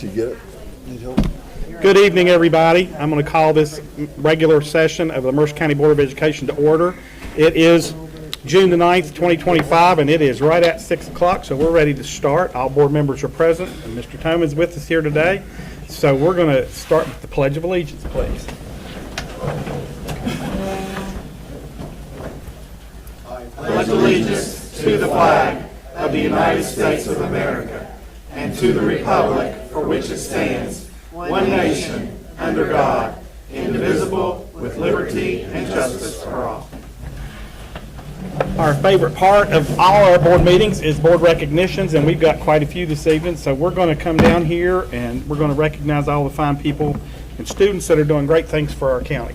Did you get it? Need help? Good evening, everybody. I'm going to call this regular session of the Mercer County Board of Education to order. It is June the 9th, 2025, and it is right at 6 o'clock, so we're ready to start. All board members are present, and Mr. Tome is with us here today. So we're going to start with the Pledge of Allegiance, please. I pledge allegiance to the flag of the United States of America and to the republic for which it stands, one nation, under God, indivisible, with liberty and justice for all. Our favorite part of all our board meetings is board recognitions, and we've got quite a few this evening. So we're going to come down here and we're going to recognize all the fine people and students that are doing great things for our county.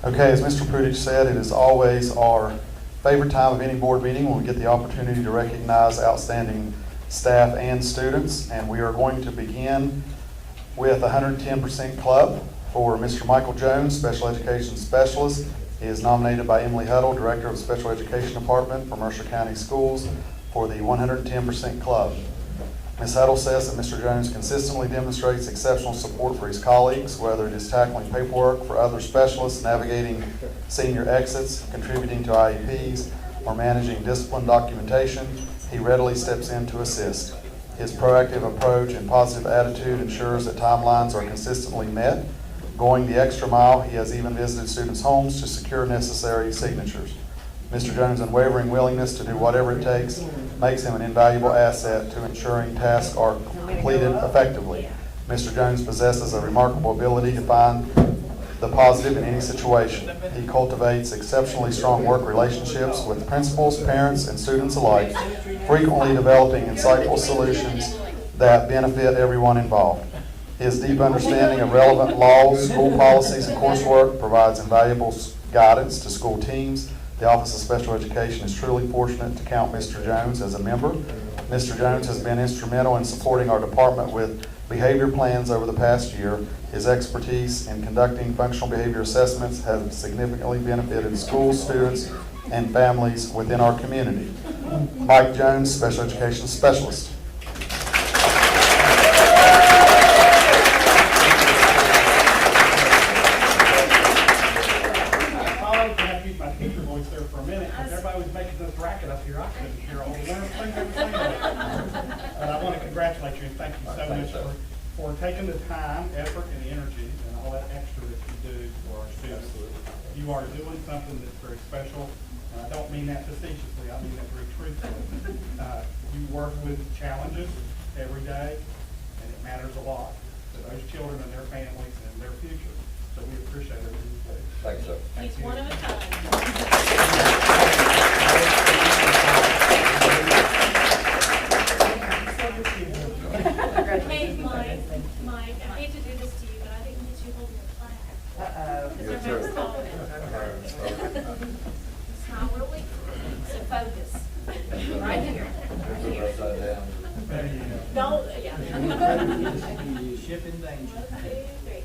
Okay, as Mr. Prudich said, it is always our favorite time of any board meeting when we get the opportunity to recognize outstanding staff and students. And we are going to begin with 110% Club for Mr. Michael Jones, Special Education Specialist. He is nominated by Emily Huddle, Director of the Special Education Department for Mercer County Schools, for the 110% Club. Ms. Huddle says that Mr. Jones consistently demonstrates exceptional support for his colleagues, whether it is tackling paperwork for other specialists, navigating senior exits, contributing to IEPs, or managing discipline documentation. He readily steps in to assist. His proactive approach and positive attitude ensures that timelines are consistently met. Going the extra mile, he has even visited students' homes to secure necessary signatures. Mr. Jones' unwavering willingness to do whatever it takes makes him an invaluable asset to ensuring tasks are completed effectively. Mr. Jones possesses a remarkable ability to find the positive in any situation. He cultivates exceptionally strong work relationships with principals, parents, and students alike, frequently developing insightful solutions that benefit everyone involved. His deep understanding of relevant laws, school policies, and coursework provides invaluable guidance to school teams. The Office of Special Education is truly fortunate to count Mr. Jones as a member. Mr. Jones has been instrumental in supporting our department with behavior plans over the past year. His expertise in conducting functional behavior assessments has significantly benefited schools, students, and families within our community. Mike Jones, Special Education Specialist. Congratulate you and thank you so much for taking the time, effort, and the energy and all that extra that you do for our students. You are doing something that's very special. And I don't mean that facetiously, I mean that very truthfully. You work with challenges every day, and it matters a lot to those children and their families and their future. So we appreciate everything you do. Thanks, sir. He's one of a kind. Hey, Mike, I hate to do this to you, but I didn't get you holding your flag. Because our member's calling it. It's not real weak, so focus. Right here. Right here. Don't, yeah. Ship in danger. 1, 2, 3.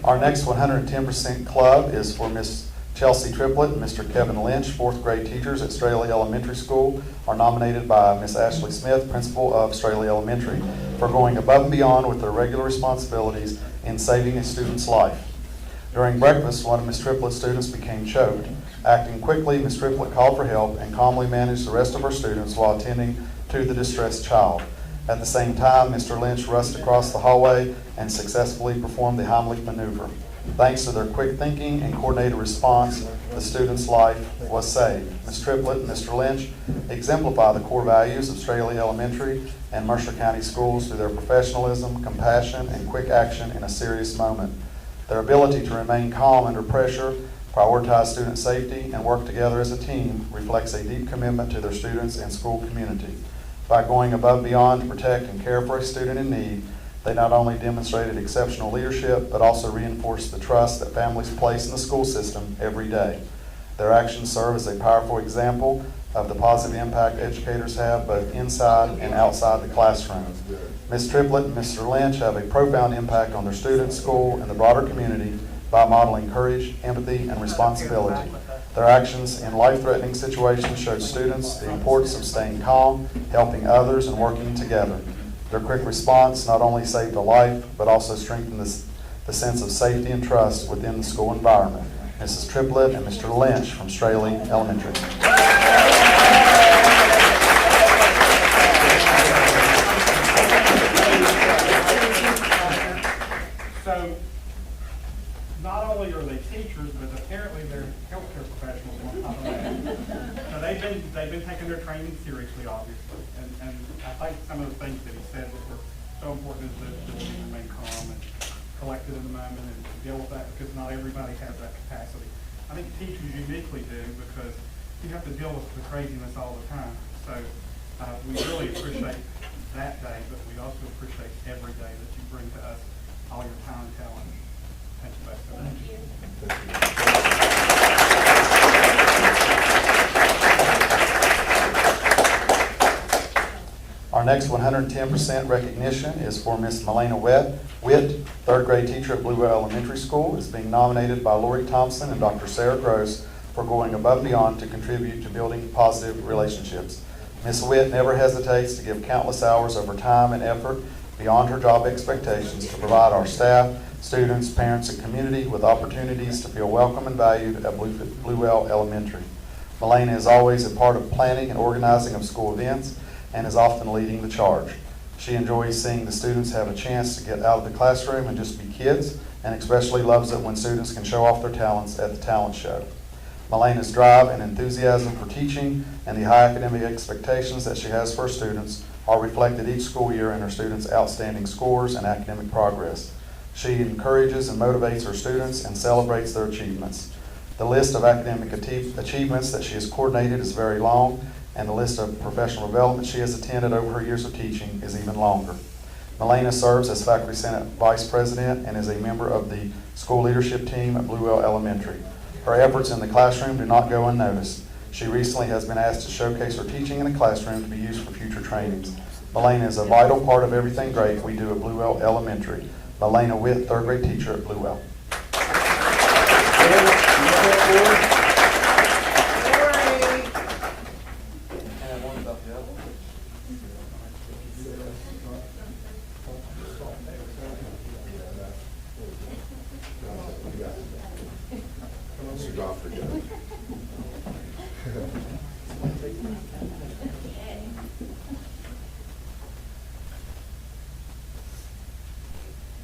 Our next 110% Club is for Miss Chelsea Triplett and Mr. Kevin Lynch, fourth grade teachers at Straley Elementary School, are nominated by Miss Ashley Smith, principal of Straley Elementary, for going above and beyond with their regular responsibilities in saving a student's life. During breakfast, one of Miss Triplett's students became choked. Acting quickly, Miss Triplett called for help and calmly managed the rest of her students while attending to the distressed child. At the same time, Mr. Lynch rushed across the hallway and successfully performed the Heimlich maneuver. Thanks to their quick thinking and coordinated response, the student's life was saved. Ms. Triplett and Mr. Lynch exemplify the core values of Straley Elementary and Mercer County Schools through their professionalism, compassion, and quick action in a serious moment. Their ability to remain calm under pressure, prioritize student safety, and work together as a team reflects a deep commitment to their students and school community. By going above and beyond to protect and care for a student in need, They not only demonstrated exceptional leadership, but also reinforced the trust that families place in the school system every day. Their actions serve as a powerful example of the positive impact educators have both inside and outside the classroom. Ms. Triplett and Mr. Lynch have a profound impact on their students, school, and the broader community by modeling courage, empathy, and responsibility. Their actions in life-threatening situations showed students the importance of staying calm, helping others, and working together. Their quick response not only saved a life, but also strengthened the sense of safety and trust within the school environment. Mrs. Triplett and Mr. Lynch from Straley Elementary. So, not only are they teachers, but apparently they're healthcare professionals on top of that. So they've been taking their training seriously, obviously. And I think some of the things that he said that were so important is that we remain calm and collected in the moment and deal with that, because not everybody has that capacity. I think teachers uniquely do, because you have to deal with the craziness all the time. So we really appreciate that day, but we also appreciate every day that you bring to us all your time and talent. Thank you both so much. Our next 110% recognition is for Miss Melena Witt, third grade teacher at Bluewell Elementary School, is being nominated by Lori Thompson and Dr. Sarah Gross for going above and beyond to contribute to building positive relationships. Ms. Witt never hesitates to give countless hours of her time and effort beyond her job expectations to provide our staff, students, parents, and community with opportunities to feel welcome and valued at Bluewell Elementary. Melena is always a part of planning and organizing of school events and is often leading the charge. She enjoys seeing the students have a chance to get out of the classroom and just be kids, and especially loves it when students can show off their talents at the talent show. Melena's drive and enthusiasm for teaching and the high academic expectations that she has for her students are reflected each school year in her students' outstanding scores and academic progress. She encourages and motivates her students and celebrates their achievements. The list of academic achievements that she has coordinated is very long, and the list of professional development she has attended over her years of teaching is even longer. Melena serves as Faculty Senate Vice President and is a member of the school leadership team at Bluewell Elementary. Her efforts in the classroom do not go unnoticed. She recently has been asked to showcase her teaching in the classroom to be used for future trainings. Melena is a vital part of everything great we do at Bluewell Elementary. Melena Witt, third grade teacher at Bluewell.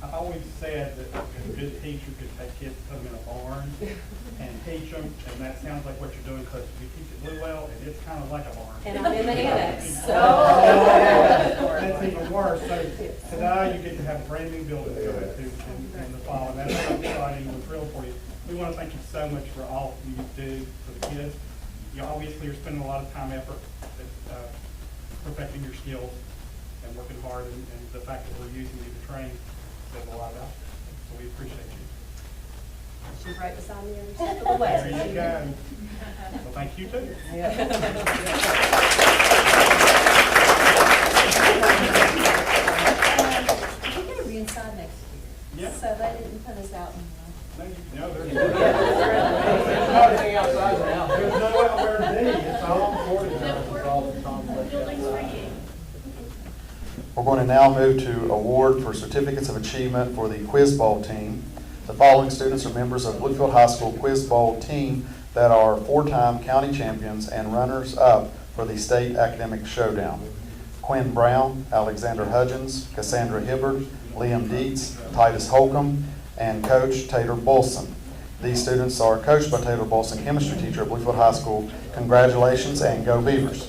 I've always said that a good teacher could take kids, put them in a barn and teach them, and that sounds like what you're doing, because we teach at Bluewell, and it's kind of like a barn. And I'm in the annex, so. That's even worse. So today, you get to have a brand new building to go into in the fall, and that's so exciting. We're thrilled for you. We want to thank you so much for all you do for the kids. You obviously are spending a lot of time, effort, perfecting your skills and working hard, and the fact that we're using you to train says a lot about you. So we appreciate you. She's right beside me every step of the way. There you go. Well, thank you too. We're going to be inside next year. Yeah. So they didn't put us out in No, there's Nothing outside now. there's no outward need. It's all important. Buildings for you. We're going to now move to award for certificates of achievement for the Quiz Bowl team. The following students are members of Bluefield High School Quiz Bowl team that are four-time county champions and runners-up for the state academic showdown. Quinn Brown, Alexander Hudgens, Cassandra Hibbard, Liam Dietz, Titus Holcomb, and Coach Taylor Bolson. These students are coached by Taylor Bolson, chemistry teacher at Bluefield High School. Congratulations and go Beavers.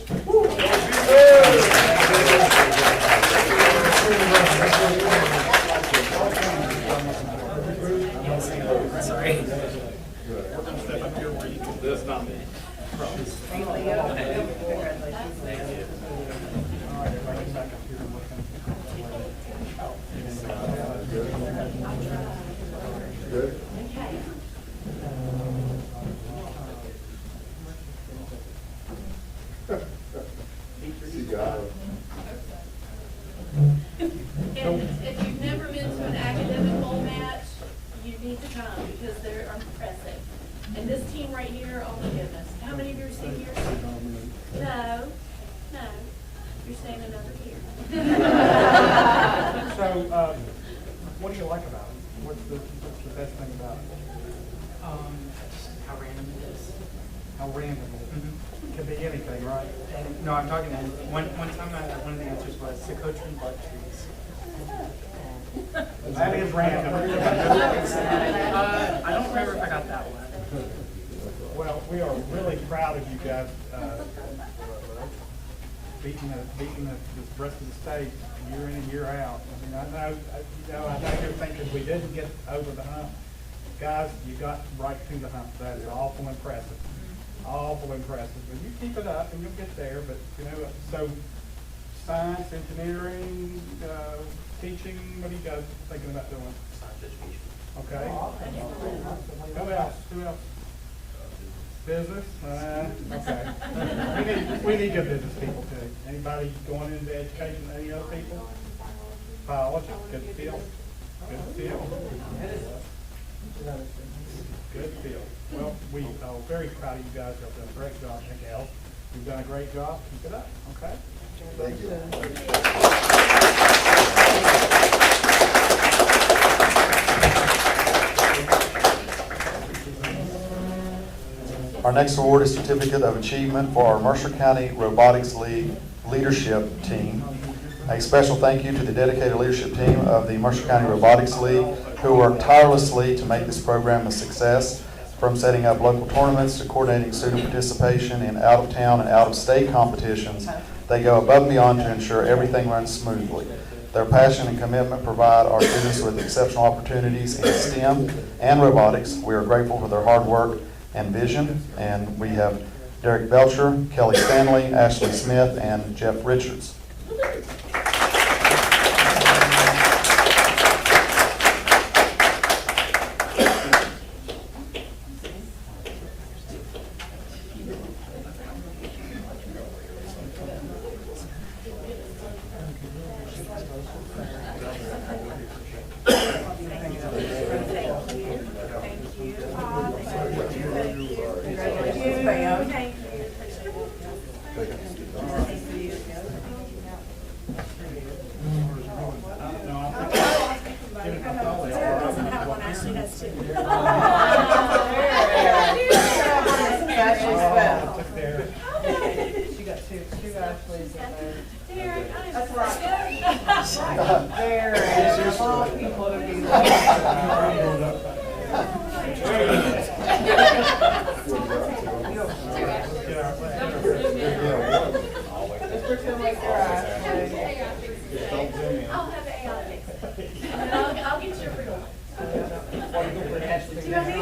Sorry. Step up here where you can. That's not me. All right, everybody get back up here and look. Good. You got it. And if you've never been to an academic bowl match, you need to come because they're impressive. And this team right here, oh my goodness, how many of you are seniors? No, no, you're standing over here. So, what do you like about it? What's the best thing about it? How random it is. How random it is. It could be anything, right? And no, I'm talking, one time one of the answers was to coach from butt trees. That is random. I don't remember if I got that one. Well, we are really proud of you guys, beating the rest of the state year in and year out. I mean, I know you're thinking we didn't get over the hump. Guys, you got right to the hump. That is awful impressive. Awful impressive. But you keep it up and you'll get there. But, you know, so science, engineering, teaching, what are you guys thinking about doing? Science education. Okay. Who else? Who else? Business? Okay. We need good business people too. Anybody going into education, any other people? Biology, good field. Good field. Good field. Well, we are very proud of you guys. You've done a great job, and gals. You've done a great job. Keep it up, okay? Thank you. Our next award is Certificate of Achievement for our Mercer County Robotics League Leadership Team. A special thank you to the dedicated leadership team of the Mercer County Robotics League who worked tirelessly to make this program a success. From setting up local tournaments to coordinating student participation in out-of-town and out-of-state competitions, they go above and beyond to ensure everything runs smoothly. Their passion and commitment provide our students with exceptional opportunities in STEM and robotics. We are grateful for their hard work and vision, and we have Derek Belcher, Kelly Stanley, Ashley Smith, and Jeff Richards. She got two Ashleys in there. That's There, and of all people to be like. Just pretend like you're Ashley. I'll have the AI fix it. And I'll get you a real one. Do you want me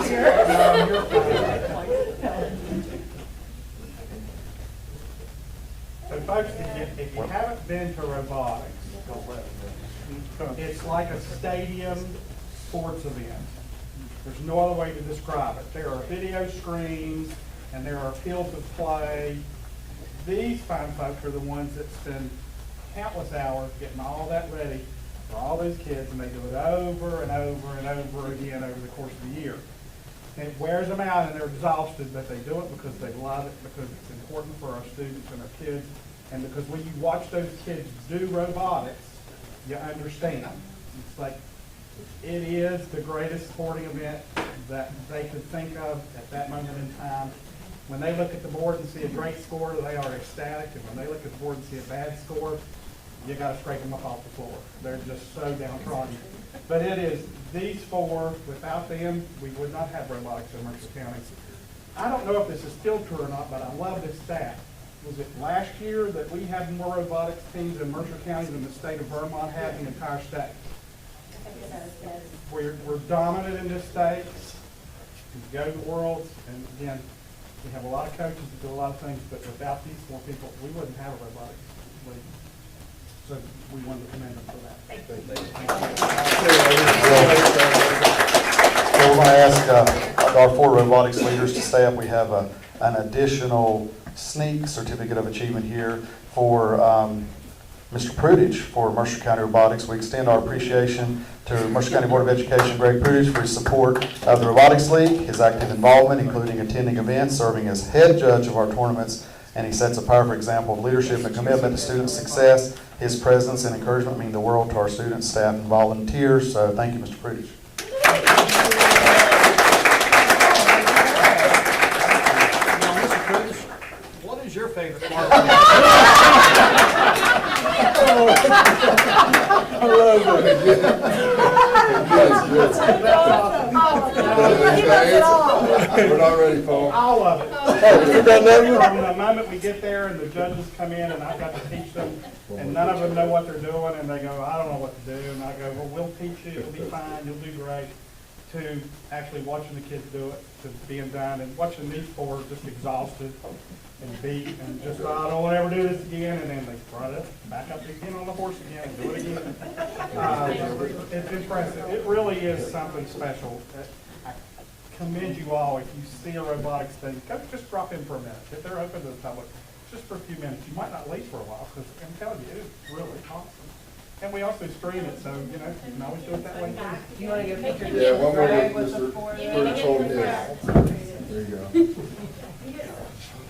So folks, if you haven't been to robotics, it's like a stadium sports event. There's no other way to describe it. There are video screens and there are fields of play. These fine folks are the ones that spend countless hours getting all that ready for all those kids, and they do it over and over and over again over the course of the year. And it wears them out and they're exhausted, but they do it because they love it, because it's important for our students and our kids, and because when you watch those kids do robotics, you understand. It's like, it is the greatest sporting event that they could think of at that moment in time. When they look at the board and see a great score, they are ecstatic, and when they look at the board and see a bad score, you gotta scrape them up off the floor. They're just so downtrodden. But it is these four. Without them, we would not have robotics in Mercer County. I don't know if this is still true or not, but I love this stat. Was it last year that we had more robotics teams in Mercer County than the state of Vermont had in the entire state? We're dominant in this state. We go to the worlds, and again, we have a lot of coaches that do a lot of things, but without these four people, we wouldn't have a robotics league. So we wanted to commend them for that. So we're going to ask our 4 robotics leaders to stay up. We have an additional sneak certificate of achievement here for Mr. Prudich for Mercer County Robotics. We extend our appreciation to Mercer County Board of Education, Greg Prudich, for his support of the Robotics League, his active involvement, including attending events, serving as head judge of our tournaments, and he sets a powerful example of leadership and commitment to student success. His presence and encouragement mean the world to our students, staff, and volunteers. So thank you, Mr. Prudich. What is your favorite part? We're not ready, Paul. All of it. You got nothing? From the moment we get there and the judges come in and I've got to teach them, and none of them know what they're doing, and they go, I don't know what to do, and I go, well, we'll teach you, it'll be fine, you'll do great, to actually watching the kids do it, to being done, and watching these 4 just exhausted and beat, and just, oh, I don't want to ever do this again, and then they brought it back up again on the horse again and do it again. It's impressive. It really is something special. I commend you all. If you see a robotics thing, go just drop in for a minute. If they're open to the public, just for a few minutes. You might not leave for a while, because I'm telling you, it's really awesome. And we also stream it, so, you know, you can always do it that way too. You want to get a picture? Yeah, one more Greg with with the Mr. four? Prudich holding his. There you go.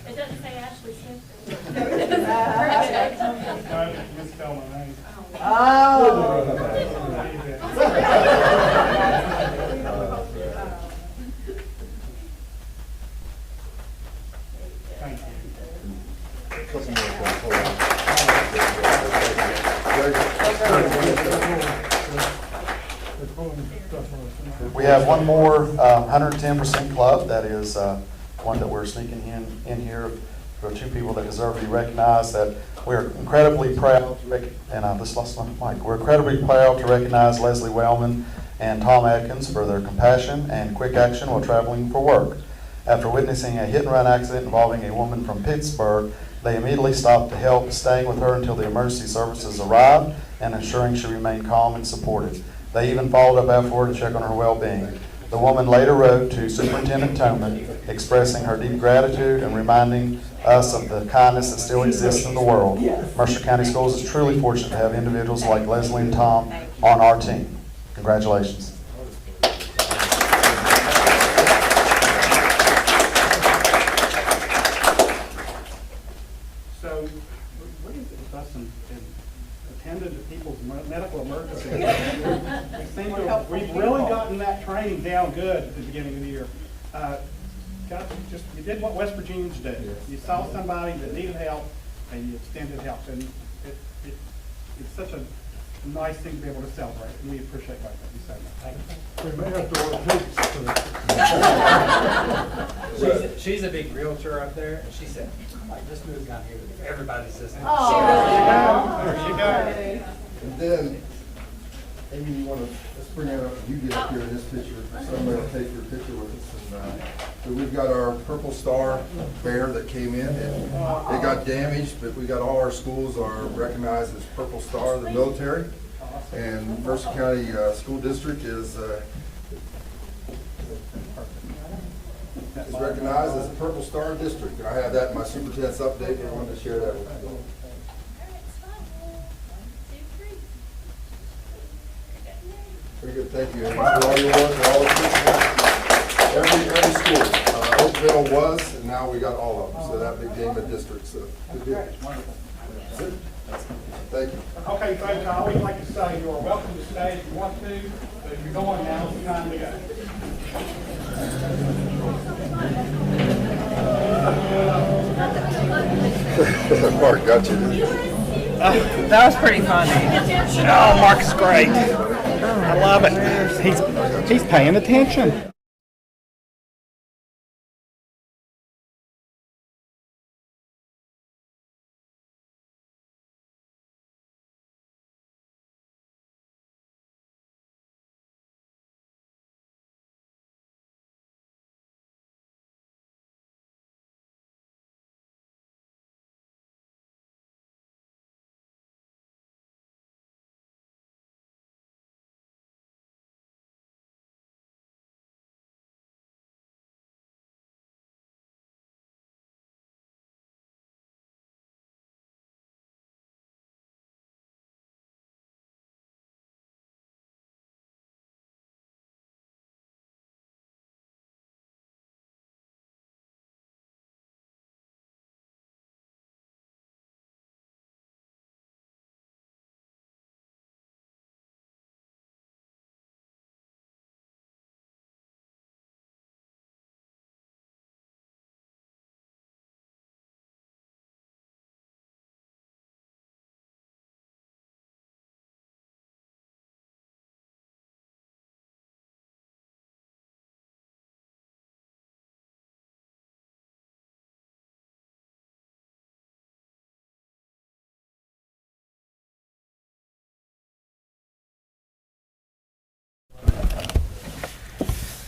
It doesn't say Ashley Smith. No, you misspelled my name. Thank you. Couple more things, hold on. We have one more 110% club. That is one that we're sneaking in here. There are 2 people that deserve to be recognized. That we're incredibly proud to this lost my mic. We're incredibly proud to recognize Leslie Wellman and Tom Adkins for their compassion and quick action while traveling for work. After witnessing a hit-and-run accident involving a woman from Pittsburgh, they immediately stopped to help, staying with her until the emergency services arrived and ensuring she remained calm and supported. They even followed up afterward to check on her well-being. The woman later wrote to Superintendent Toman expressing her deep gratitude and reminding us of the kindness that still exists in the world. Mercer County Schools is truly fortunate to have individuals like Leslie and Tom on our team. Congratulations. So, what is it with us and attending to people's medical emergencies? We've really gotten that training down good at the beginning of the year. You did what West Virginians do. You saw somebody that needed help and you extended help. And it's such a nice thing to be able to celebrate. And we appreciate both of you so much. Thank you. We may have to order pizza. She's a big realtor up there, and she said, like, this moves down here, everybody's listening. There you go. And then, Amy, you want to, let's bring it up, you get up here in this picture, somebody will take your picture with us. And so we've got our Purple Star bear that came in, and it got damaged, but we got all our schools are recognized as Purple Star, the military. And Mercer County School District is recognized as a Purple Star District. And I have that in my superintendent's update, and I wanted to share that with you. Very good, thank you, Amy, for all your work and all the people. Every school, Oakville was, and now we got all of them, so that became a district, so good deal. That's it. Thank you. Okay, folks, I always like to say you are welcome to stay if you want to, but if you're going now, it's time to go. Mark, got you. That was pretty funny. Oh, Mark's great. I love it. He's paying attention.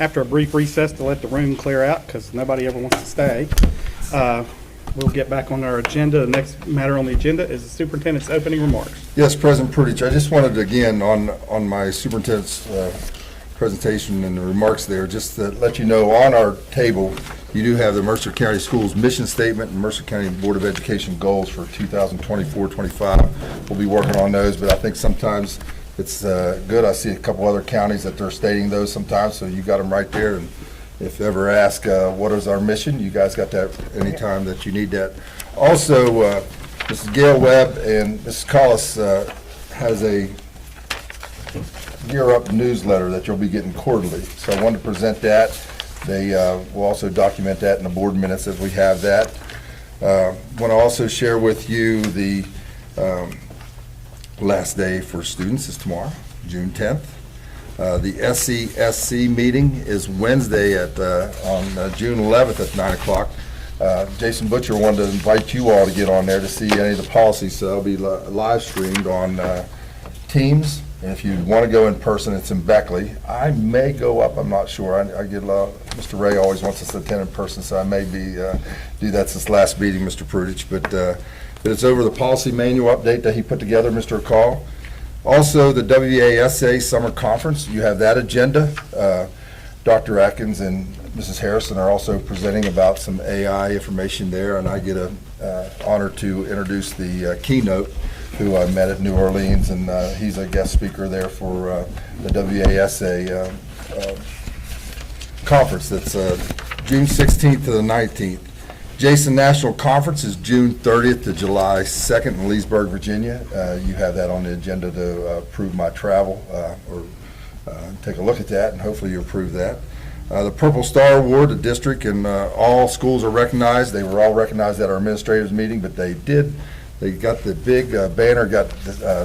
after a brief recess to let the room clear out, because nobody ever wants to stay, we'll get back on our agenda. The next matter on the agenda is the superintendent's opening remarks. Yes, President Prudich, I just wanted to, again, on my superintendent's presentation and the remarks there, just to let you know, on our table, you do have the Mercer County Schools mission statement and Mercer County Board of Education goals for 2024-25. We'll be working on those, but I think sometimes it's good. I see a couple other counties that they're stating those sometimes, so you got them right there. And if ever asked, what is our mission, you guys got that anytime that you need that. Also, Mrs. Gail Webb and Mrs. Collis has a Gear Up newsletter that you'll be getting quarterly. So I wanted to present that. They will also document that in the board minutes as we have that. Want to also share with you the last day for students is tomorrow, June 10th. The SESC meeting is Wednesday on June 11th at 9 o'clock. Jason Butcher wanted to invite you all to get on there to see any of the policies, so it'll be live streamed on Teams. And if you want to go in person, it's in Beckley. I may go up, I'm not sure. I get a lot, Mr. Ray always wants us to attend in person, so I may be do that this last meeting, Mr. Prudich. But it's over the policy manual update that he put together, Mr. Akal. Also, the WASA Summer Conference, you have that agenda. Dr. Atkins and Mrs. Harrison are also presenting about some AI information there, and I get an honor to introduce the keynote, who I met at New Orleans, and he's a guest speaker there for the WASA conference. That's June 16th to the 19th. Jason National Conference is June 30th to July 2nd in Leesburg, Virginia. You have that on the agenda to approve my travel, or take a look at that, and hopefully you approve that. The Purple Star Award, the district and all schools are recognized. They were all recognized at our administrators meeting, but they got the big banner got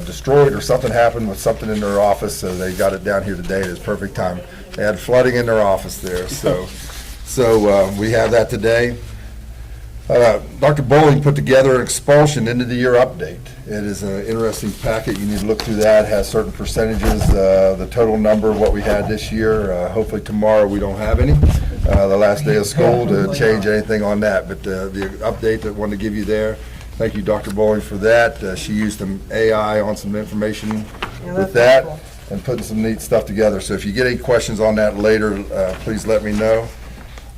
destroyed, or something happened with something in their office, so they got it down here today. It was perfect time. They had flooding in their office there, so we have that today. Dr. Bowling put together an expulsion end of the year update. It is an interesting packet. You need to look through that. It has certain percentages, the total number of what we had this year. Hopefully tomorrow we don't have any, the last day of school, to change anything on that. But the update that I wanted to give you there. Thank you, Dr. Bowling, for that. She used some AI on some information with that and putting some neat stuff together. So if you get any questions on that later, please let me know.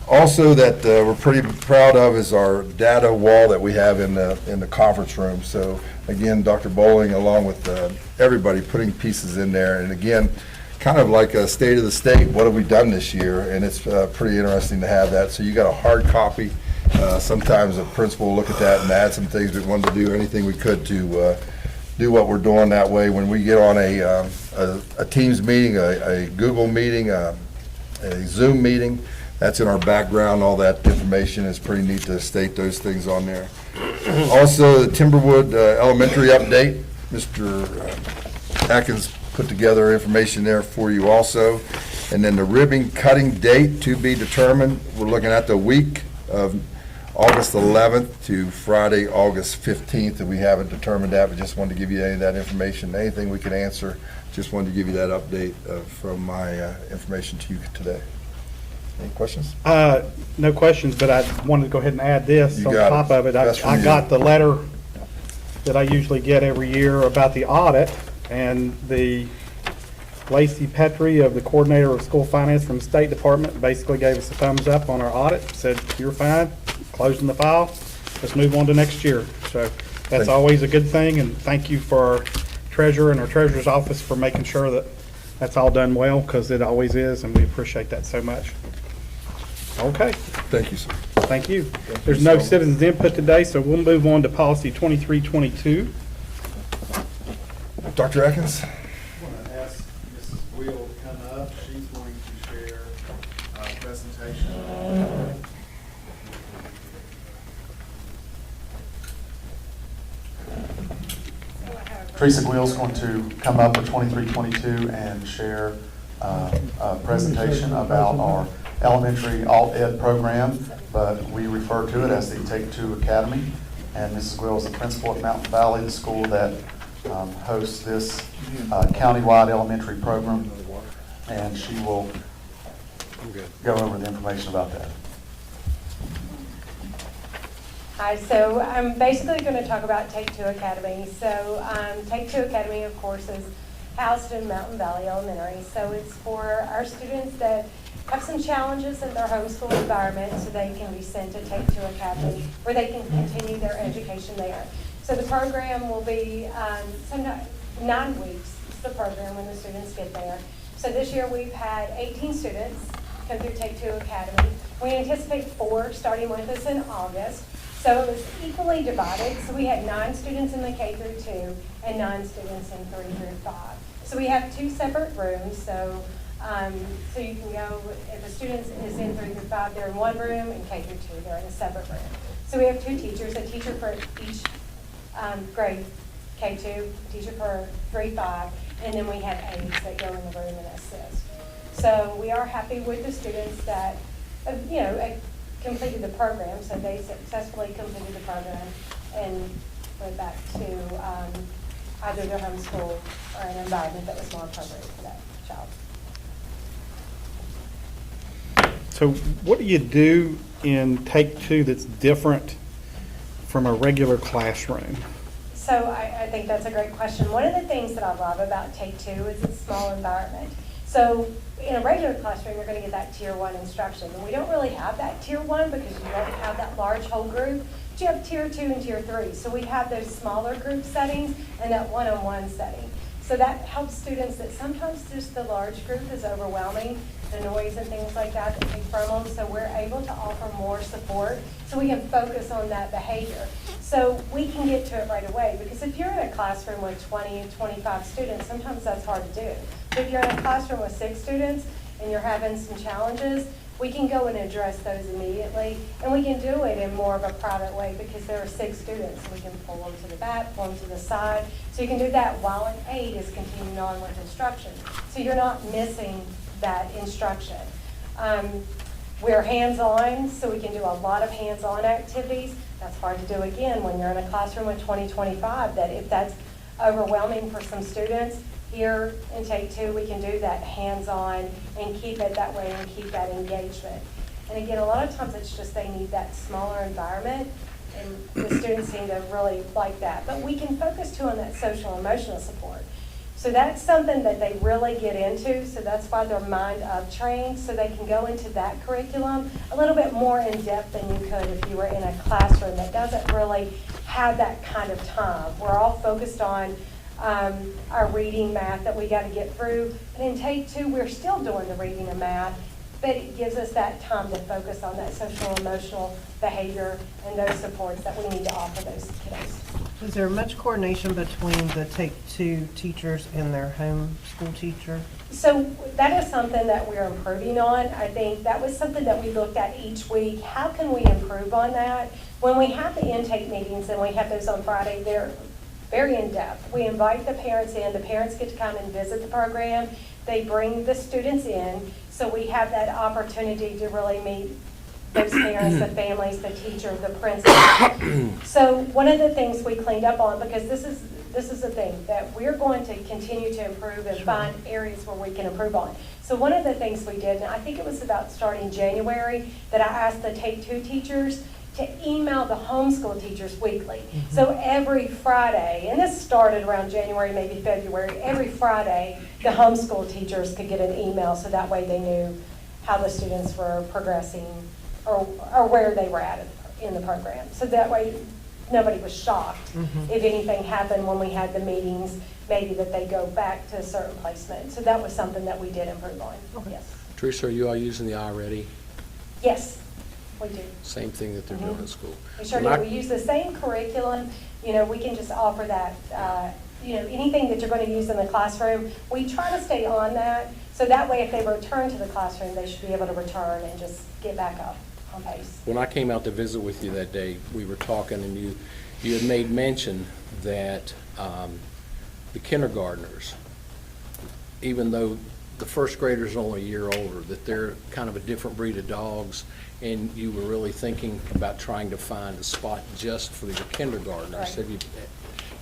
Also, that we're pretty proud of is our data wall that we have in the conference room. So again, Dr. Bowling, along with everybody, putting pieces in there. And again, kind of like a state of the state, what have we done this year? And it's pretty interesting to have that. So you got a hard copy. Sometimes a principal will look at that and add some things. We wanted to do anything we could to do what we're doing that way. When we get on a Teams meeting, a Google meeting, a Zoom meeting, that's in our background. All that information is pretty neat to state those things on there. Also, the Timberwood Elementary update. Mr. Atkins put together information there for you also. And then the ribbon cutting date to be determined. We're looking at the week of August 11th to Friday, August 15th, and we haven't determined that, but just wanted to give you any of that information. Anything we can answer, just wanted to give you that update from my information to you today. Any questions? No questions, but I wanted to go ahead and add this You on got top it. of it. That's from I you. got the letter that I usually get every year about the audit, and the Lacey Petrie of the coordinator of school finance from the State Department basically gave us a thumbs up on our audit, said, you're fine, closing the file, let's move on to next year. So that's you. always a good thing, and thank you for our treasurer and our treasurer's office for making sure that that's all done well, because it always is, and we appreciate that so much. Okay, Thank you, sir. thank you. There's no citizens input today, so we'll move on to policy 2322. Dr. Atkins? I want to ask Mrs. Wheel to come up. She's going to share a presentation. Teresa Guill's going to come up with 2322 and share a presentation about our elementary alt-ed program, but we refer to it as the Take Two Academy. And Mrs. Guill is the principal at Mountain Valley, the school that hosts this countywide elementary program. And she will go over the information about that. Hi, so I'm basically going to talk about Take Two Academy. So Take Two Academy, of course, is housed in Mountain Valley Elementary. So it's for our students that have some challenges in their homeschool environment, so they can be sent to Take Two Academy, where they can continue their education there. So the program will be 9 weeks, is the program when the students get there. So this year we've had 18 students come through Take Two Academy. We anticipate 4 starting with us in August. So it was equally divided. So we had 9 students in the K through 2 and 9 students in 3 through 5. So we have 2 separate rooms. So you can go, if a student is in 3 through 5, they're in one room, and K through 2, they're in a separate room. So we have 2 teachers, a teacher for each grade, K2, teacher for 3, 5, and then we have aides that go in the room and assist. So we are happy with the students that, completed the program, so they successfully completed the program and went back to either their homeschool or an environment that was more appropriate for that child. So what do you do in Take Two that's different from a regular classroom? So I think that's a great question. One of the things that I love about Take Two is its small environment. So in a regular classroom, you're going to get that Tier 1 instruction. And we don't really have that Tier 1 because you don't have that large whole group. But you have Tier 2 and Tier 3. So we have those smaller group settings and that one-on-one setting. So that helps students that sometimes just the large group is overwhelming, the noise and things like that take from them. So we're able to offer more support so we can focus on that behavior. So we can get to it right away, because if you're in a classroom with 20 and 25 students, sometimes that's hard to do. But if you're in a classroom with 6 students and you're having some challenges, we can go and address those immediately, and we can do it in more of a private way because there are 6 students. So we can pull them to the back, pull them to the side. So you can do that while an aide is continuing on with instruction. So you're not missing that instruction. We're hands-on, so we can do a lot of hands-on activities. That's hard to do again when you're in a classroom with 20, 25, that if that's overwhelming for some students, here in Take Two, we can do that hands-on and keep it that way and keep that engagement. And again, a lot of times it's just they need that smaller environment, and the students seem to really like that. But we can focus too on that social emotional support. So that's something that they really get into, so that's why they're Mind Up trained, so they can go into that curriculum a little bit more in depth than you could if you were in a classroom that doesn't really have that kind of time. We're all focused on our reading, math that we got to get through. And in Take Two, we're still doing the reading and math, but it gives us that time to focus on that social emotional behavior and those supports that we need to offer those kiddos. Is there much coordination between the Take Two teachers and their home school teacher? So that is something that we're improving on. I think that was something that we looked at each week. How can we improve on that? When we have the intake meetings, and we have those on Friday, they're very in-depth. We invite the parents in. The parents get to come and visit the program. They bring the students in. So we have that opportunity to really meet those parents, the families, the teacher, the principal. So one of the things we cleaned up on, because this is the thing, that we're going to continue to improve and find areas where we can improve on. So one of the things we did, and I think it was about starting January, that I asked the Take Two teachers to email the homeschool teachers weekly. So every Friday, and this started around January, maybe February, every Friday, the homeschool teachers could get an email, so that way they knew how the students were progressing or where they were at in the program. So that way, nobody was shocked if anything happened when we had the meetings, maybe that they go back to a certain placement. So that was something that we did improve on. Yes. Teresa, are you all using the iReady? Yes, we do. Same thing that they're doing in school? We sure When do. We use the same curriculum. You know, we can just offer that, anything that you're going to use in the classroom, we try to stay on that. So that way, if they return to the classroom, they should be able to return and just get back up on pace. When I came out to visit with you that day, we were talking, and you had made mention that the kindergartners, even though the first graders are only a year older, that they're kind of a different breed of dogs, and you were really thinking about trying to find a spot just for your kindergartners. Right.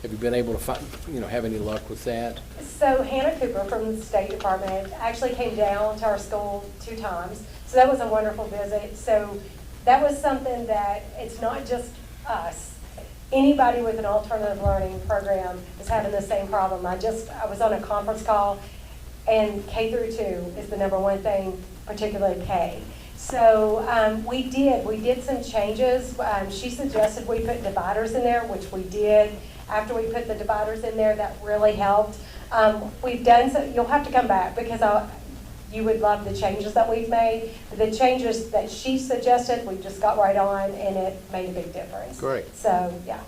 Have you been able to find, have any luck with that? So Hannah Cooper from the State Department actually came down to our school 2 times So that was a wonderful visit. So that was something that it's not just us. Anybody with an alternative learning program is having the same problem. I was on a conference call, and K through 2 is the number one thing, particularly K. So we did some changes. She suggested we put dividers in there, which we did. After we put the dividers in there, that really helped. We've done so. You'll have to come back because you would love the changes that we've made. The changes that she suggested, we just got right on, and it made a big difference. Great. So yeah.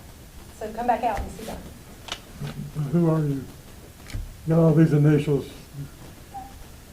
So come back out and see that. Who are you? Got all these initials.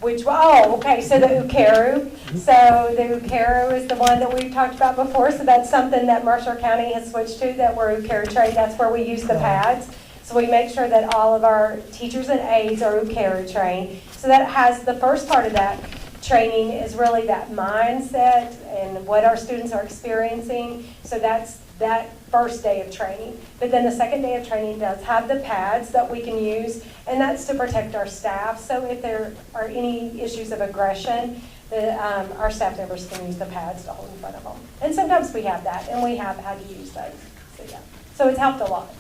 Okay, so the UCARU. So the UCARU is the one that we've talked about before, so that's something that Mercer County has switched to, that we're UCARU trained. That's where we use the pads. So we make sure that all of our teachers and aides are UCARU trained. So that has, the first part of that training is really that mindset and what our students are experiencing. So that's that first day of training. But then the second day of training does have the pads that we can use, and that's to protect our staff. So if there are any issues of aggression, our staff members can use the pads to hold in front of them. And sometimes we have that, and we have had to use those. So yeah, so it's helped a lot.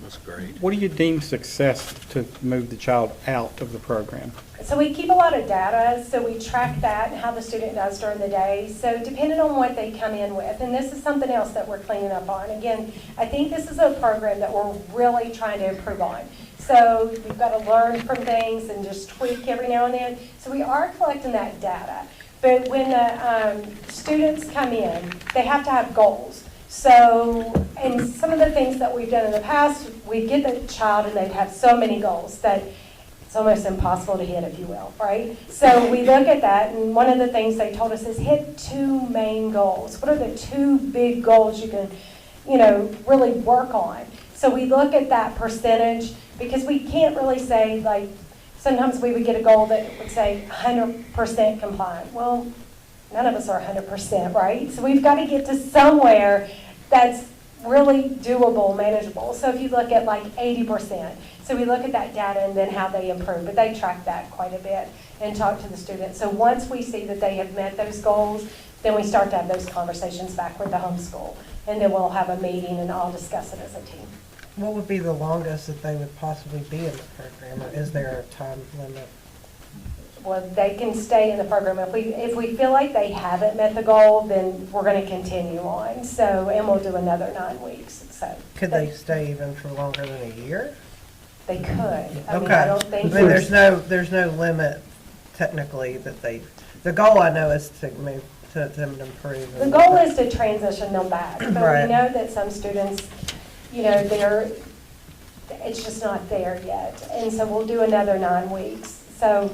That's great. What do you deem success to move the child out of the program? So we keep a lot of data, so we track that and how the student does during the day. So depending on what they come in with, and this is something else that we're cleaning up on. Again, I think this is a program that we're really trying to improve on. So you've got to learn from things and just tweak every now and then. So we are collecting that data. But when the students come in, they have to have goals. So, and some of the things that we've done in the past, we get the child and they'd have so many goals that it's almost impossible to hit, if you will, right? So we look at that, and one of the things they told us is hit 2 main goals. What are the 2 big goals you can, really work on? So we look at that percentage, because we can't really say, like, sometimes we would get a goal that would say 100% compliant. Well, none of us are 100%, right? So we've got to get to somewhere that's really doable, manageable. So if you look at like 80%, so we look at that data and then how they improve, but they track that quite a bit and talk to the students. So once we see that they have met those goals, then we start to have those conversations back with the homeschool, and then we'll have a meeting and all discuss it as a team. What would be the longest that they would possibly be in the program, or is there a time limit? Well, they can stay in the program. If we feel like they haven't met the goal, then we're going to continue on. So, and we'll do another 9 weeks. So, Could they stay even for longer than a year? They could. I mean, Okay. I don't think There's no limit technically that the goal I know is to move to them to improve. the goal is to transition them back. But Right. we know that some students, it's just not there yet. And so we'll do another 9 weeks. So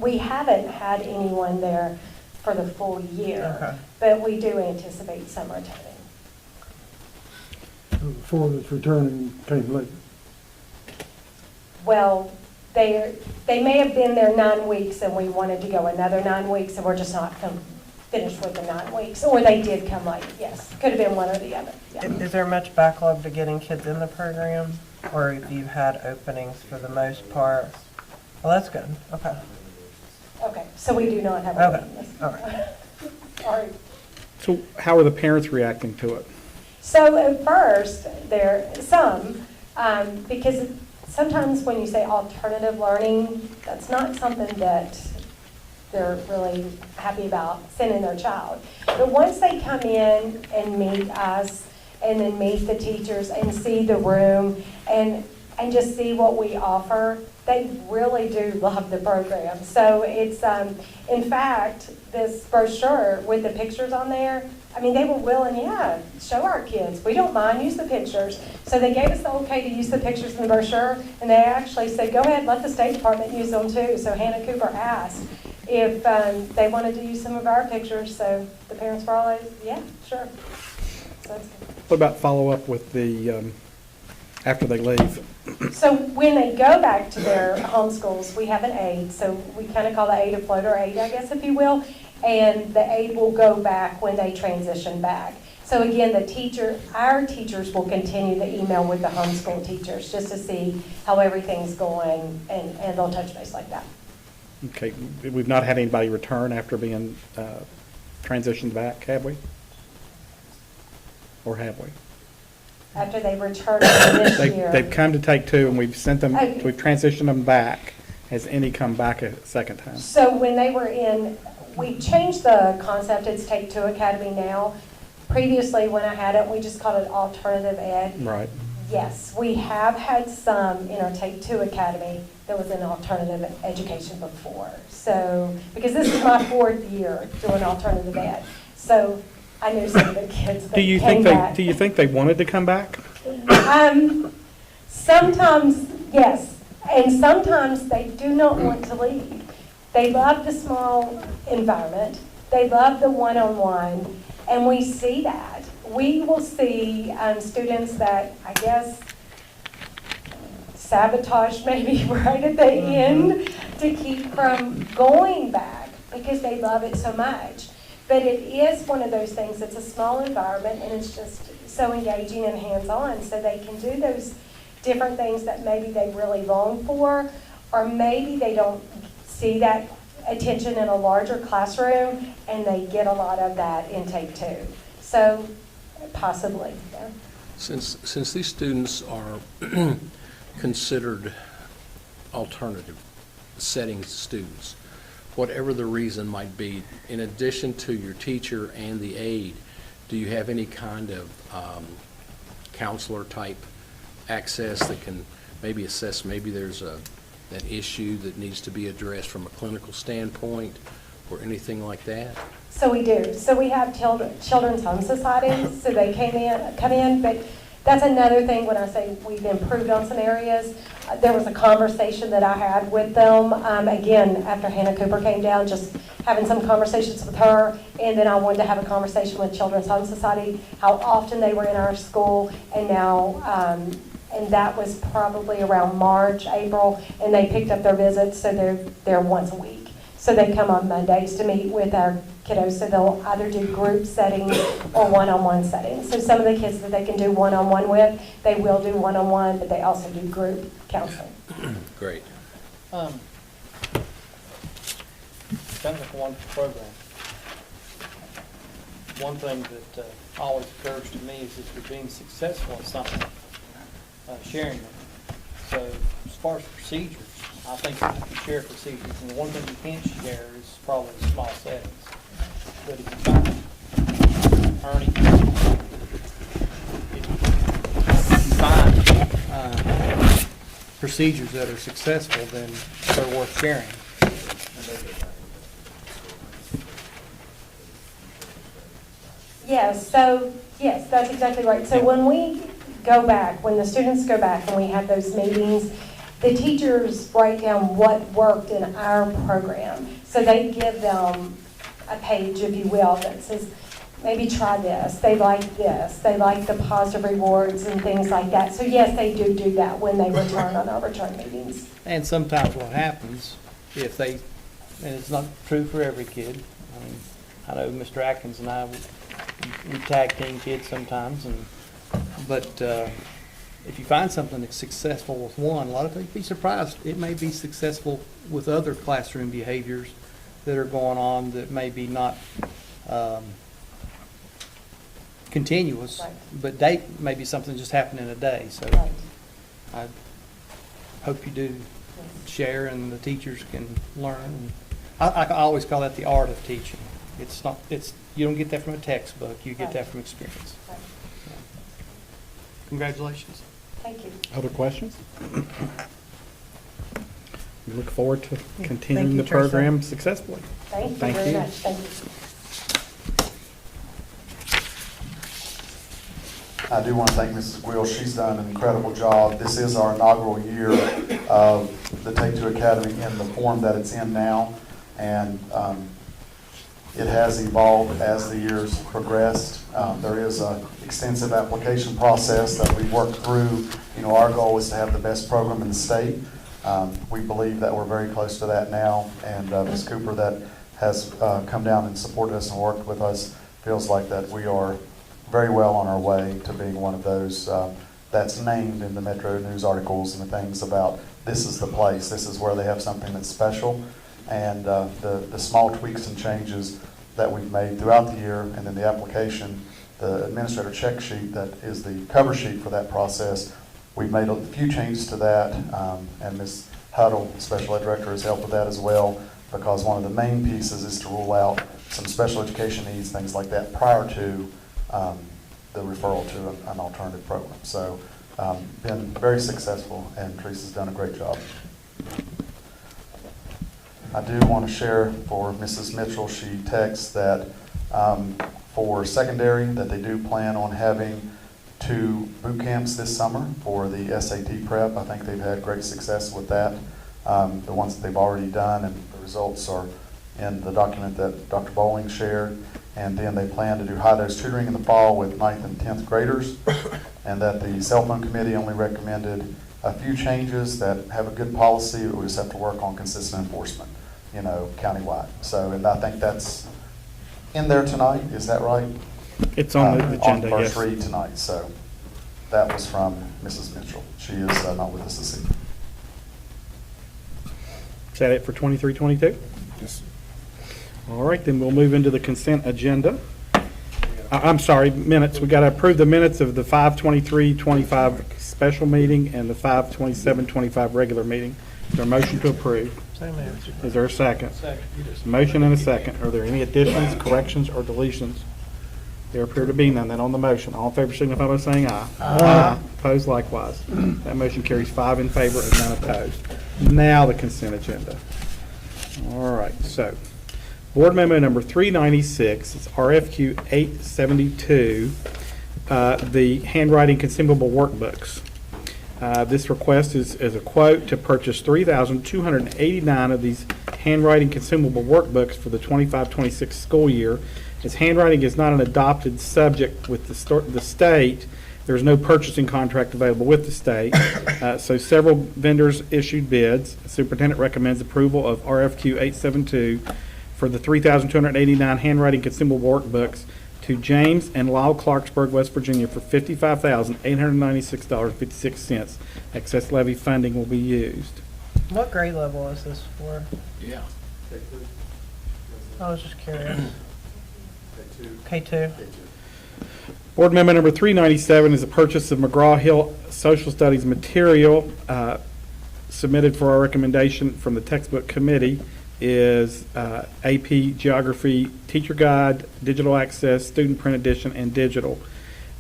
we haven't had anyone there for the full year, Okay. but we do anticipate some returning. The 4 that's returning came late. Well, they may have been there 9 weeks and we wanted to go another 9 weeks, and we're just not finished with the 9 weeks. Or they did come late, yes. Could have been one or the other. Yeah. Is there much backlog to getting kids in the program, or have you had openings for the most part? Well, that's good. Okay. Okay, so we do not have a Okay. waiting list. All right. All right. So how are the parents reacting to it? So at first, because sometimes when you say alternative learning, that's not something that they're really happy about sending their child. But once they come in and meet us, and then meet the teachers and see the room and just see what we offer, they really do love the program. So it's, in fact, this brochure with the pictures on there, I mean, they were willing, show our kids. We don't mind, use the pictures. So they gave us the okay to use the pictures in the brochure, and they actually said, go ahead, let the State Department use them too. So Hannah Cooper asked if they wanted to use some of our pictures, so the parents were always, yeah, sure. So that's good. What about follow-up with the, after they leave? So when they go back to their home schools, we have an aide. So we kind of call the aide a floater aide, I guess, if you will. And the aide will go back when they transition back. So again, our teachers will continue the email with the homeschool teachers just to see how everything's going, and they'll touch base like that. Okay, we've not had anybody return after being transitioned back, have we? Or have we? After they returned this year. They've come to Take Two, and we've sent them, Okay. we've transitioned them back. Has any come back a second time? So when they were in, we changed the concept, it's Take Two Academy now. Previously, when I had it, we just called it alternative ed. Right. Yes, we have had some in our Take Two Academy that was in alternative education before. So, because this is my 4th year doing alternative ed. So I knew some of the kids that came back. Do you think they wanted to come back? Sometimes, yes, and sometimes they do not want to leave. They love the small environment, they love the one-on-one, and we see that. We will see students that, I guess, sabotage maybe right at the end to keep from going back because they love it so much. But it is one of those things, it's a small environment and it's just so engaging and hands-on, so they can do those different things that maybe they really long for, or maybe they don't see that attention in a larger classroom and they get a lot of that in Take Two. So possibly, yeah. Since these students are considered alternative setting students, whatever the reason might be, in addition to your teacher and the aide, do you have any kind of counselor type access that can maybe assess maybe there's an issue that needs to be addressed from a clinical standpoint or anything like that? So we do. So we have children's home societies, so they come in, but that's another thing when I say we've improved on some areas. There was a conversation that I had with them, again, after Hannah Cooper came down, just having some conversations with her, and then I wanted to have a conversation with Children's Home Society, how often they were in our school, and now, and that was probably around March, April, and they picked up their visits, so they're once a week. So they come on Mondays to meet with our kiddos, so they'll either do group settings or one-on-one settings. So some of the kids that they can do one-on-one with, they will do one-on-one, but they also do group counseling. Great. Sounds like a wonderful program. One thing that always occurs to me is if you're being successful at something, sharing them. So as far as procedures, I think you can share procedures, and the one thing you can't share is probably small settings. But if you find, Ernie, if you find procedures that are successful, then they're worth sharing. Yes, that's exactly right. So when we go back, when the students go back and we have those meetings, the teachers write down what worked in our program. So they give them a page, if you will, that says, maybe try this, they like this, they like the positive rewards and things like that. So yes, they do that when they return on our return meetings. And sometimes what happens, if they, and it's not true for every kid, I mean, I know Mr. Atkins and I, we tag team kids sometimes, but if you find something that's successful with one, a lot of people be surprised. It may be successful with other classroom behaviors that are going on that may be not continuous, Right. but maybe something just happened in a day. So Right. I hope you do share and the teachers can learn. I always call that the art of teaching. It's not, you don't get that from a textbook, you get Right. that from experience. Right. Yeah. Congratulations. Thank you. Other questions? We look forward to continuing you, the program Teresa. successfully. Thank you Thank very you. much. Thank you. I do want to thank Mrs. Gwill. She's done an incredible job. This is our inaugural year of the Take Two Academy in the form that it's in now. And it has evolved as the years progressed. There is an extensive application process that we work through. You know, our goal is to have the best program in the state. We believe that we're very close to that now. And Ms. Cooper, that has come down and supported us and worked with us, feels like that we are very well on our way to being one of those that's named in the Metro News articles and the things about this is the place, this is where they have something that's special. and the small tweaks and changes that we've made throughout the year, and then the application, the administrator check sheet that is the cover sheet for that process. We've made a few changes to that, and Ms. Huddle, Special Ed Director, has helped with that as well, because one of the main pieces is to rule out some special education needs, things like that, prior to the referral to an alternative program. So, been very successful, and Teresa's done a great job. I do want to share for Mrs. Mitchell, she texts that for secondary, that they do plan on having 2 boot camps this summer for the SAT prep. I think they've had great success with that. The ones that they've already done, and the results are in the document that Dr. Bowling shared. And then they plan to do high-dose tutoring in the fall with 9th and 10th graders, and that the cell phone committee only recommended a few changes that have a good policy, but we just have to work on consistent enforcement, countywide. So, and I think that's in there tonight, is that right? It's on the agenda, on yes. first read tonight, so that was from Mrs. Mitchell. She is not with us this evening. Is that it for 23-22? Yes. All right, then we'll move into the consent agenda. I'm sorry, minutes. We got to approve the minutes of the 5/23/25 special meeting and the 5/27/25 regular meeting. Is there a motion to approve? So moved. Is there a second? Second. Motion and a second. Are there any additions, corrections, or deletions? There appear to be none. Then on the motion, all in favor signify by saying aye. Aye. Opposed likewise. That motion carries 5 in favor and none opposed. Now the consent agenda. All right, so Board Memo number 396, it's RFQ 872, the handwriting consumable workbooks. This request is a quote to purchase 3,289 of these handwriting consumable workbooks for the 25-26 school year. As handwriting is not an adopted subject with the state, there's no purchasing contract available with the state. So several vendors issued bids. The superintendent recommends approval of RFQ 872 for the 3,289 handwriting consumable workbooks to James and Lyle Clarksburg, West Virginia for $55,896.56. Excess levy funding will be used. What grade level is this for? Yeah. I was just curious. K2. Board Amendment number 397 is a purchase of McGraw-Hill Social Studies material submitted for our recommendation from the textbook committee is AP Geography Teacher Guide, Digital Access, Student Print Edition, and Digital.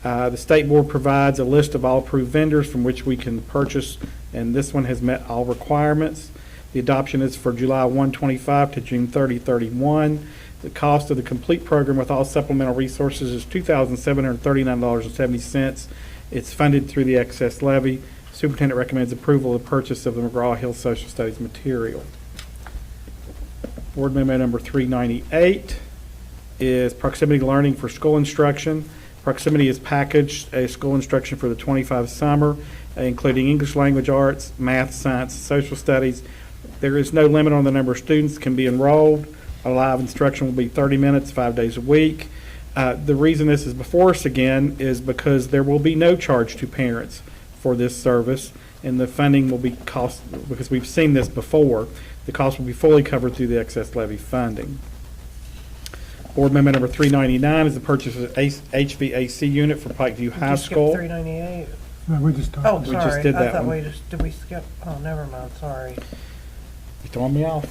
The State Board provides a list of all approved vendors from which we can purchase, and this one has met all requirements. The adoption is for July 1/25 to June 30/31. The cost of the complete program with all supplemental resources is $2,739.70. It's funded through the excess levy. Superintendent recommends approval of the purchase of the McGraw-Hill Social Studies material. Board Memo number 398 is proximity learning for school instruction. Proximity is packaged a school instruction for the 25 summer, including English language arts, math, science, social studies. There is no limit on the number of students can be enrolled. A live instruction will be 30 minutes, 5 days a week. The reason this is before us again is because there will be no charge to parents for this service, and the funding will be cost, because we've seen this before, the cost will be fully covered through the excess levy funding. Board Amendment number 399 is the purchase of an HVAC unit for Pikeview High School. 398. No, we just talked. Oh, about We sorry. just did I that thought one. did we skip? Oh, never mind. Sorry. You throwing me off?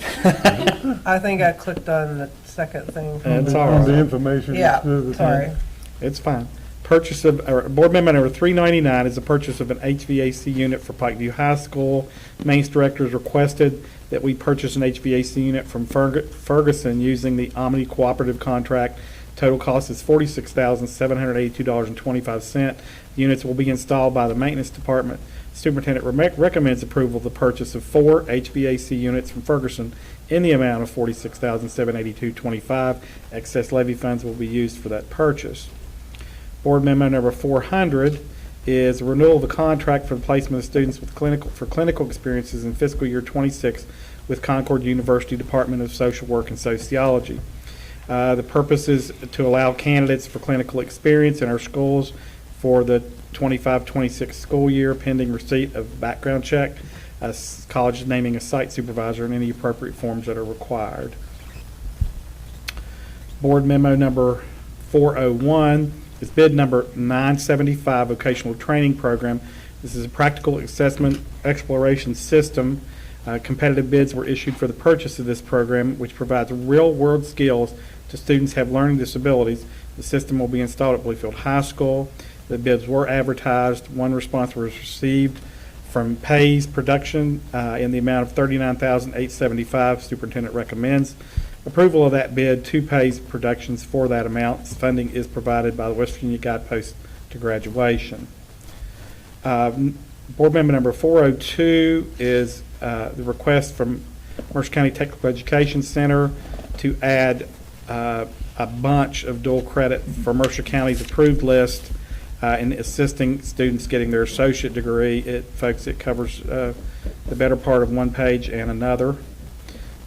I think I clicked on the second thing. That's all On the right. information. Yeah, instead of the sorry. thing. It's fine. Purchase of, Board Amendment number 399 is the purchase of an HVAC unit for Pikeview High School. Main's directors requested that we purchase an HVAC unit from Ferguson using the Omni Cooperative Contract. Total cost is $46,782.25. Units will be installed by the Maintenance Department. Superintendent recommends approval of the purchase of 4 HVAC units from Ferguson in the amount of $46,782.25. Excess levy funds will be used for that purchase. Board Memo number 400 is a renewal of the contract for the placement of students with clinical experiences in fiscal year 26 with Concord University Department of Social Work and Sociology. The purpose is to allow candidates for clinical experience in our schools for the 25-26 school year pending receipt of background check. college naming a site supervisor and any appropriate forms that are required. Board memo number 401 is bid number 975 vocational training program. This is a practical assessment exploration system. Competitive bids were issued for the purchase of this program, which provides real-world skills to students who have learning disabilities. The system will be installed at Bluefield High School. The bids were advertised. One response was received from Pays Production in the amount of $39,875. Superintendent recommends approval of that bid to Pays Productions for that amount. Funding is provided by the West Virginia Guidepost to Graduation. Board member number 402 is the request from Mercer County Technical Education Center to add a bunch of dual credit for Mercer County's approved list in assisting students getting their associate degree. It covers the better part of one page and another.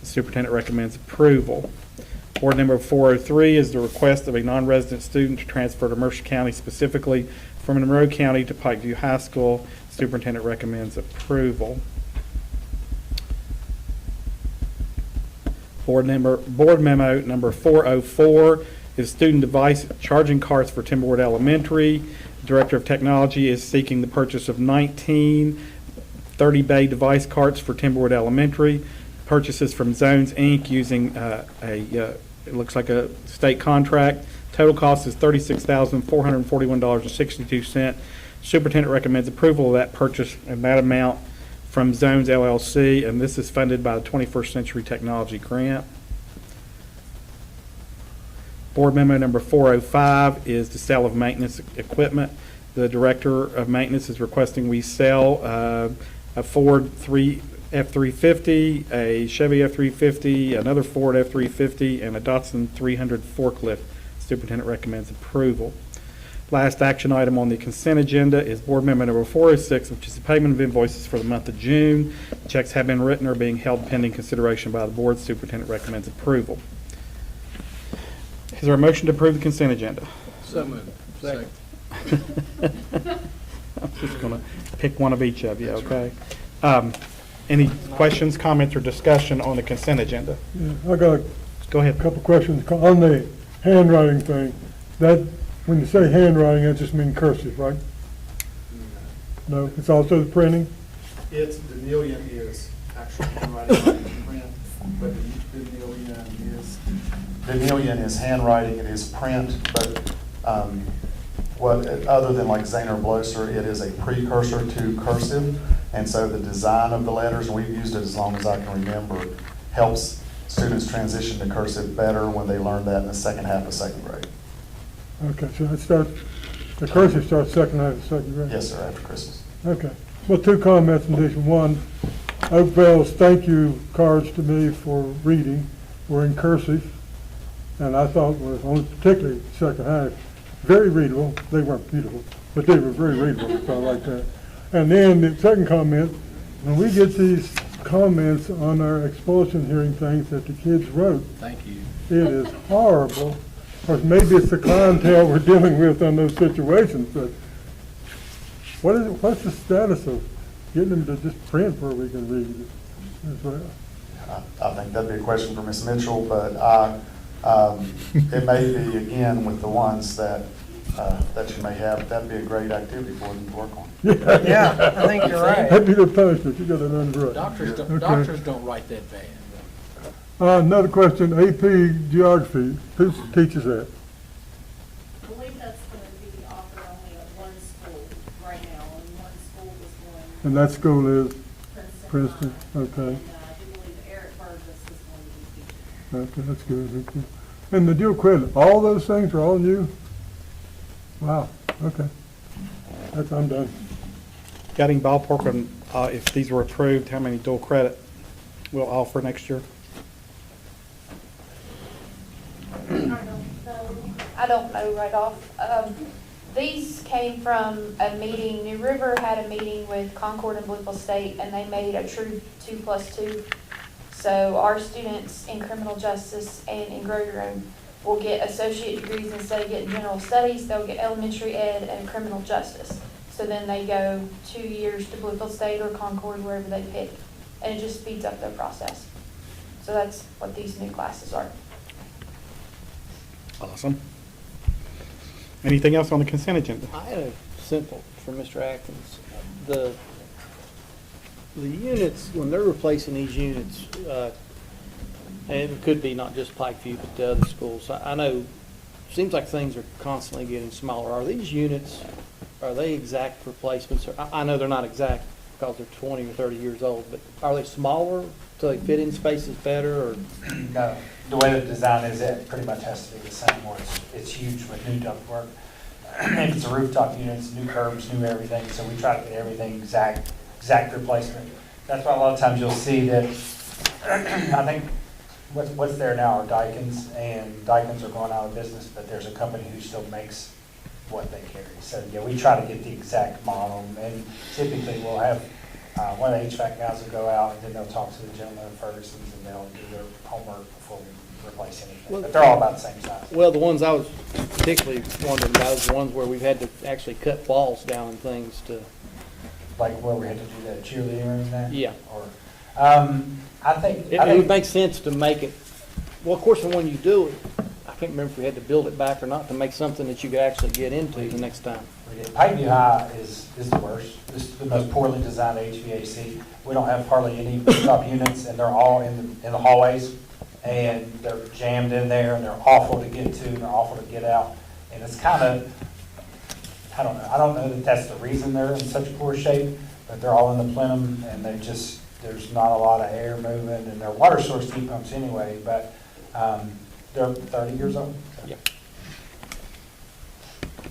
The superintendent recommends approval. Board number 403 is the request of a non-resident student to transfer to Mercer County, specifically from Monroe County to Pikeview High School. Superintendent recommends approval. Board memo number 404 is student device charging carts for Timberwood Elementary. Director of Technology is seeking the purchase of 19 30-bay device carts for Timberwood Elementary. Purchases from Zones Inc. using it looks like a state contract. Total cost is $36,441.62. Superintendent recommends approval of that purchase and that amount from Zones LLC, and this is funded by the 21st Century Technology Grant. Board memo number 405 is the sale of maintenance equipment. The Director of Maintenance is requesting we sell a Ford F-350, a Chevy F-350, another Ford F-350, and a Datsun 300 forklift. Superintendent recommends approval. Last action item on the consent agenda is board memo number 406, which is the payment of invoices for the month of June. Checks have been written or being held pending consideration by the board. Superintendent recommends approval. Is there a motion to approve the consent agenda? So moved. Second. I'm just going to pick one of each of you, okay? Any questions, comments, or discussion on the consent agenda? Yeah, I got Go ahead. a couple questions on the handwriting thing. That, when you say handwriting, that just means cursive, right? No, it's also the printing? It's, Denilian is actual handwriting in print, but Denilian is handwriting, it is print, but other than like Zahner Blosser, it is a precursor to cursive, and so the design of the letters, and we've used it as long as I can remember, helps students transition to cursive better when they learn that in the second half of second grade. Okay, so the cursive starts second half of second grade? Yes, sir, after Christmas. Okay. Well, two comments in addition. One, Oakville's thank you cards to me for reading were in cursive, and I thought were only particularly second half, very readable. They weren't beautiful, but they were very readable, so I like that. And then the second comment, when we get these comments on our expulsion hearing things that the kids wrote, Thank you. it is horrible. Of course, maybe it's the clientele we're dealing with on those situations, but what's the status of getting them to just print where we can read it as well? I think that'd be a question for Ms. Mitchell, but it may be, again, with the ones that you may have, that'd be a great activity for them to work on. Yeah, I think you're right. That'd be the punishment, you got it under right. Doctors don't write that bad. Another question, AP Geography, who teaches that? I believe that's going to be offered only at one school right now, and one school is going. And that school is Princeton. Princeton, okay. And I do believe Eric Burgess is going to be teaching. Okay, that's good, okay. And the dual credit, all those things are all new? Wow, okay. I'm done. Got any ballpark on if these were approved, how many dual credit we'll offer next year? I don't know right off. These came from a meeting, New River had a meeting with Concord and Bluefield State, and they made a true 2+2. So our students in criminal justice and in Grow Your Own will get associate degrees instead of getting general studies. They'll get elementary ed and criminal justice. So then they go 2 years to Bluefield State or Concord, wherever they pick, and it just speeds up their process. So that's what these new classes are. Awesome. Anything else on the consent agenda? I had a simple for Mr. Atkins. The units, when they're replacing these units, and it could be not just Pikeview, but the other schools, I know, seems like things are constantly getting smaller. Are these units, are they exact replacements? I know they're not exact because they're 20 or 30 years old, but are they smaller so they fit in spaces better, or? No, the way the design is, it pretty much has to be the same, where it's huge with new ductwork. If it's a rooftop unit, it's new curbs, new everything, so we try to get everything exact replacement. That's why a lot of times you'll see that, I think, what's there now are Daikin's, and Daikin's are going out of business, but there's a company who still makes what they carry. So, yeah, we try to get the exact model, and typically we'll have one of the HVAC guys will go out, and then they'll talk to the gentleman at Ferguson's, and they'll do their homework before we replace anything. But they're all about the same size. Well, the ones I was particularly wondering about is the ones where we've had to actually cut walls down and things to. Like where we had to do that cheerleading room there? Yeah. Or, I think. It would make sense to make it, well, of course, when you do it, I can't remember if we had to build it back or not, to make something that you could actually get into the next time. Pikeview High is the worst. This is the most poorly designed HVAC. We don't have hardly any rooftop units, and they're all in the hallways, and they're jammed in there, and they're awful to get to, and they're awful to get out. And it's kind of, I don't know that that's the reason they're in such poor shape, but they're all in the plenum, and they just, there's not a lot of air moving, and they're water source heat pumps anyway, but they're 30 years old. So. Yeah.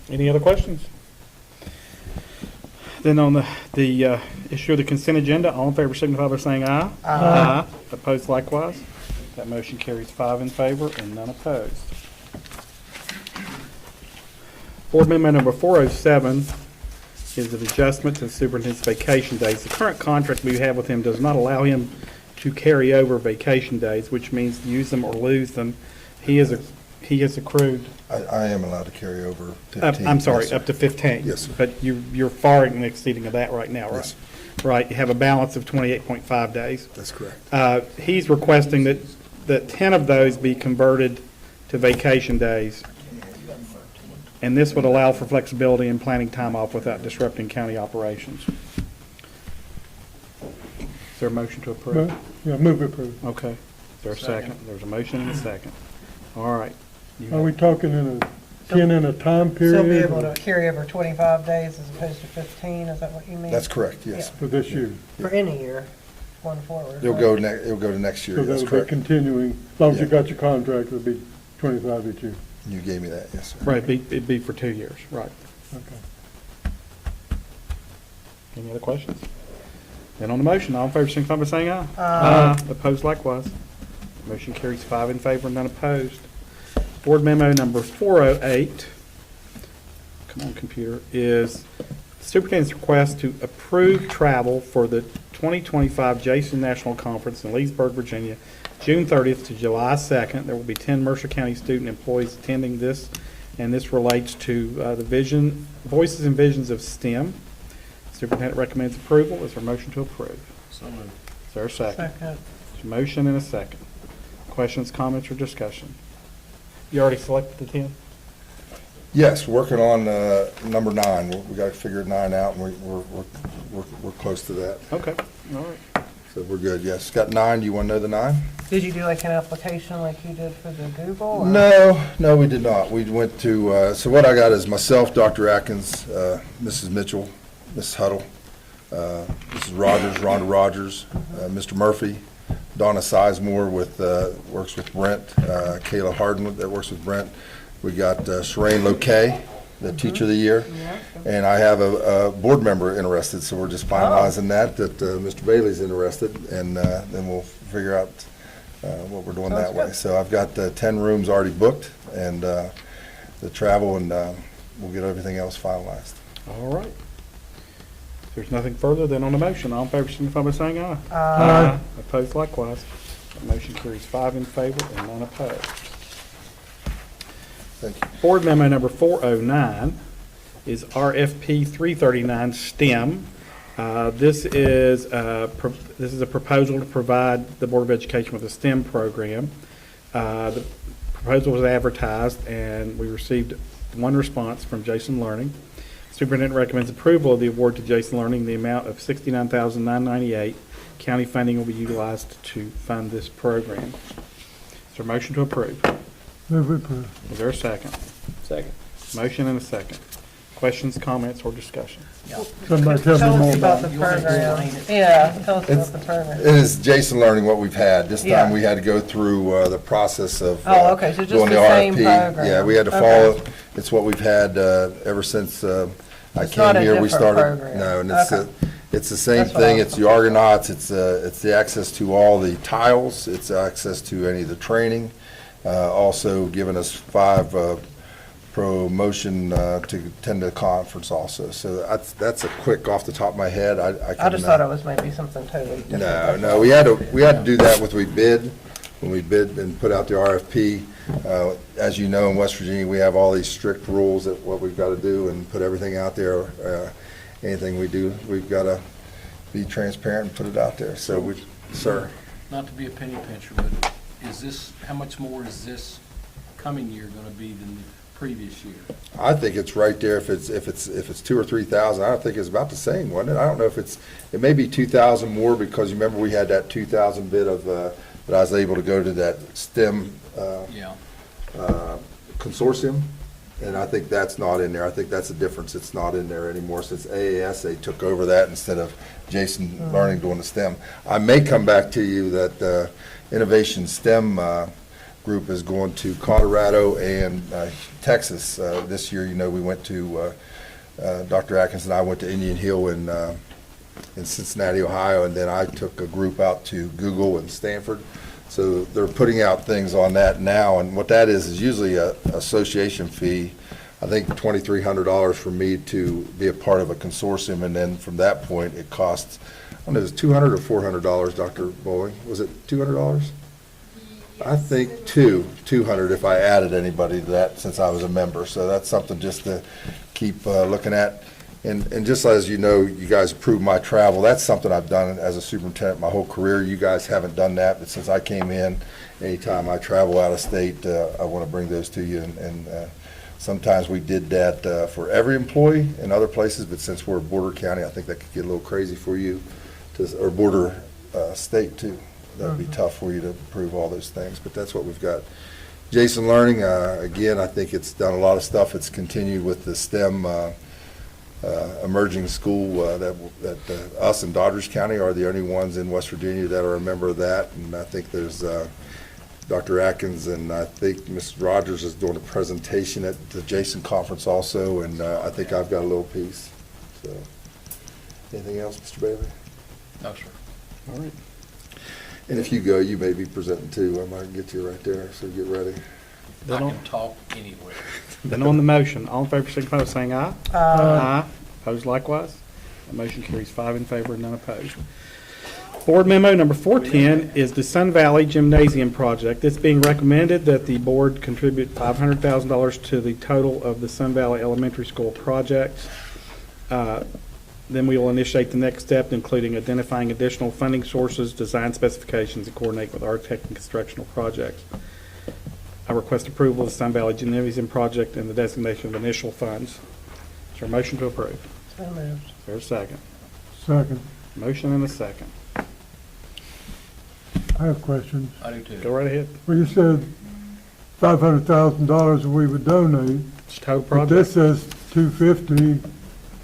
Any other questions? Then on the issue of the consent agenda, all in favor signify by saying aye. Aye. Opposed likewise. That motion carries 5 in favor and none opposed. Board Amendment number 407 is an adjustment to the superintendent's vacation days. The current contract we have with him does not allow him to carry over vacation days, which means use them or lose them. He has accrued. I am allowed to carry over 15. I'm sorry, Yes, sir. up to 15. Yes, sir. But you're far exceeding of that right now, right? Yes. Right, you have a balance of 28.5 days. That's correct. He's requesting that 10 of those be converted to vacation days. And this would allow for flexibility in planning time off without disrupting county operations. Is there a motion to approve? Yeah, move approved. Okay. Is there a second? There's a motion and a second. All right. Are we talking in a 10 in a time period? Still be able to carry over 25 days as opposed to 15, is that what you mean? That's correct, yes. For this year? For any year, going forward. It'll right? it'll go to next year, So that's that'll be correct. continuing, as long as you Yeah. got your contract, it'll be 25 each year. You gave me that, yes, sir. Right, it'd be for 2 years, right. Okay. Any other questions? Then on the motion, all in favor, signify by saying aye. Aye. Opposed likewise. Motion carries 5 in favor, none opposed. Board memo number 408, come on computer, is superintendent's request to approve travel for the 2025 Jason National Conference in Leesburg, Virginia, June 30th to July 2nd. There will be 10 Mercer County student employees attending this, and this relates to the Voices and Visions of STEM. Superintendent recommends approval. Is there a motion to approve? So moved. Is there a second? Second. There's a motion and a second. Questions, comments, or discussion? You already selected the 10? Yes, working on number 9. We got to figure 9 out, and we're close to that. Okay, all right. So we're good, yes. Got 9. Do you want to know the 9? Did you do like an application like you did for the Google? or- No, we did not. We went to, so what I got is myself, Dr. Atkins, Mrs. Mitchell, Mrs. Huddle, Mrs. Rogers, Rhonda Rogers, Mr. Murphy, Donna Sizemore works with Brent, Kayla Harden that works with Brent. We got Shireen Lokay, the Teacher of the Year, and I have a board member interested, so we're just finalizing that Mr. Bailey's interested, and then we'll figure out what we're doing that way. So I've got 10 rooms already booked, and the travel, and we'll get everything else finalized. All right. If there's nothing further, then on the motion, all in favor, signify by saying aye. Aye. Opposed likewise. The motion carries 5 in favor and none opposed. Thank you. Board memo number 409 is RFP 339 STEM. This is a proposal to provide the Board of Education with a STEM program. The proposal was advertised, and we received one response from Jason Learning. Superintendent recommends approval of the award to Jason Learning. The amount of $69,998. County funding will be utilized to fund this program. Is there a motion to approve? Move approve. Is there a second? Second. Motion and a second. Questions, comments, or discussion? Somebody tell Tell me more us about about the it. program. Yeah, tell us about the It program. is Jason Learning what we've had. This Yeah. time we had to go through the process of Oh, okay, so just doing the the same RFP. program. Yeah, we had to Okay. follow, it's what we've had ever since I It's came not a here. We different started. program. No, and Okay. it's the same That's what I thing. was It's the Argonauts, it's the access to all the tiles, it's access to any of the training. Also giving us 5 promotion to attend the conference also. So that's a quick off the top of my head. I just thought it was maybe something totally different. No, we had to do that when we bid and put out the RFP. As you know, in West Virginia, we have all these strict rules that what we've got to do and put everything out there. Anything we do, we've got to be transparent and put it out there. So sir. Not to be a penny pincher, but how much more is this coming year going to be than the previous year? I think it's right there. If it's 2,000 or 3,000, I don't think it's about the same, wasn't it? I don't know if it may be 2,000 more because you remember we had that 2,000 bid of that I was able to go to that STEM consortium, and I think that's not in there. I think that's the difference. It's not in there anymore since AASA took over that instead of Jason Learning doing the STEM. I may come back to you that Innovation STEM group is going to Colorado and Texas this year. You know, we went to Dr. Atkins and I went to Indian Hill in Cincinnati, Ohio, and then I took a group out to Google and Stanford. So they're putting out things on that now, and what that is usually a association fee. I think $2,300 for me to be a part of a consortium, and then from that point it costs, I don't know, is it $200 or $400, Dr. Bowling? Was it $200? I think 200 if I added anybody to that since I was a member. So that's something just to keep looking at. And just as you know, you guys approved my travel. That's something I've done as a superintendent my whole career. You guys haven't done that, but since I came in, anytime I travel out of state, I want to bring those to you. And sometimes we did that for every employee in other places, but since we're a border county, I think that could get a little crazy for you, or border state too. That'd be tough for you to prove all those things, but that's what we've got. Jason Learning, again, I think it's done a lot of stuff. It's continued with the STEM emerging school that us in Doddridge County are the only ones in West Virginia that are a member of that. And I think there's Dr. Atkins and I think Mrs. Rogers is doing a presentation at the Jason conference also, and I think I've got a little piece. So, anything else, Mr. Bailey? No, sir. All right. And if you go, you may be presenting too. I might get you right there, so get ready. I can talk anywhere. Then on the motion, all in favor, signify by saying aye. Aye. Opposed likewise. The motion carries 5 in favor and none opposed. Board memo number 410 is the Sun Valley Gymnasium project. It's being recommended that the board contribute $500,000 to the total of the Sun Valley Elementary School project. Then we will initiate the next step, including identifying additional funding sources, design specifications, and coordinate with architect and constructional projects. I request approval of the Sun Valley Gymnasium project and the designation of initial funds. Is there a motion to approve? So moved. Is there a second? Second. Motion and a second. I have questions. I do too. Go right ahead. Well, you said $500,000 we would donate. It's total But project. this says $250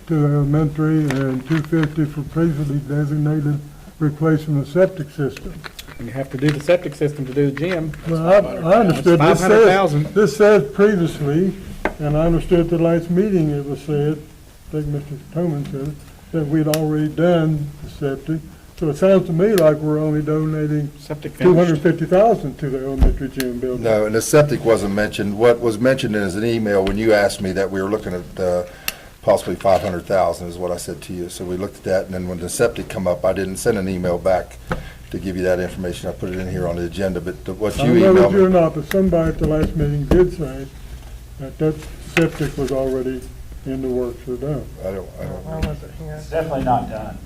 to the elementary and $250 for previously designated replacing the septic system. And you have to do the septic system to do the gym. Well, I understood, It's $500,000. this says previously, and I understood at the last meeting it was said, I think Mr. Toman said, it, that we'd already done the septic. So it sounds to me like we're only donating Septic finished. $250,000 to the elementary gym building. No, and the septic wasn't mentioned. What was mentioned is an email when you asked me that we were looking at possibly $500,000 is what I said to you. So we looked at that, and then when the septic come up, I didn't send an email back to give you that information. I put it in here on the agenda, but what I you don't know emailed if you're me. not, but somebody at the last meeting did say that that septic was already in the works are done. I don't Why was it here? It's definitely not done.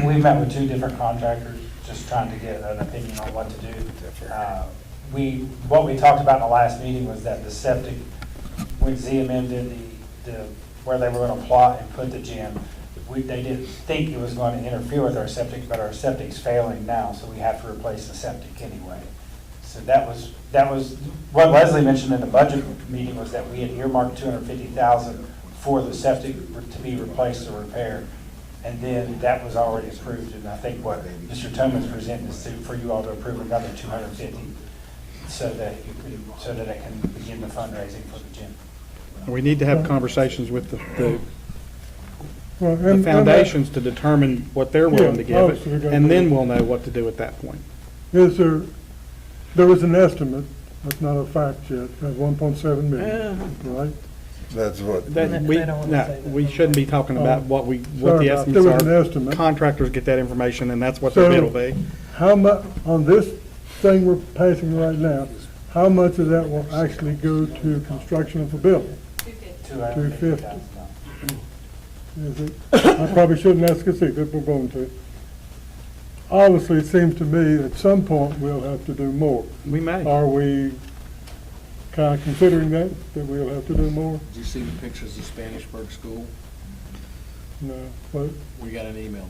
We've met with 2 different contractors, just trying to get an opinion on what to do. What we talked about in the last meeting was that the septic, when ZMM did where they were gonna plot and put the gym, they didn't think it was going to interfere with our septic, but our septic's failing now, so we have to replace the septic anyway. So that was what Leslie mentioned in the budget meeting, was that we had earmarked $250,000 for the septic to be replaced or repaired. And then that was already approved, and I think what Mr. Toman's presenting is for you all to approve another $250, so that it can begin the fundraising for the gym. We need to have conversations with the Well, the foundations to determine what they're willing to give obviously we're it, gonna and do then it. we'll know what to do at that point. There was an estimate, that's not a fact yet, at 1.7 million, right? That's what. That, we, They don't wanna no, say that. we shouldn't be talking about what sorry the about- estimates there was an are. estimate. Contractors get that information, and that's what their So- bid will be. How much, on this thing we're passing right now, how much of that will actually go to construction of the building? $250,000. Is it, I probably shouldn't ask a secret, but we're going to. Obviously, it seems to me at some point we'll have to do more. We may. Are we kind of considering that we'll have to do more? Did you see the pictures of Spanishburg School? No, but We got an email,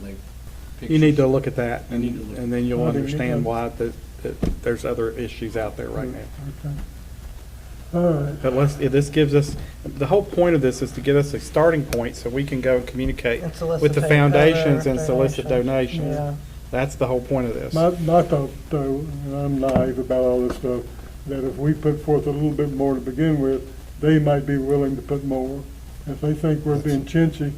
You need to look at that, You need to look. and then you'll I didn't understand know. why that there's other issues out there right now. Okay. All right. But this gives us, the whole point of this is to give us a starting point so we can go and communicate And solicit with the other foundations and solicit donations. donations. Yeah. That's the whole point of this. My thought, though, and I'm naive about all this stuff, that if we put forth a little bit more to begin with, they might be willing to put more. If they think we're being chinchy,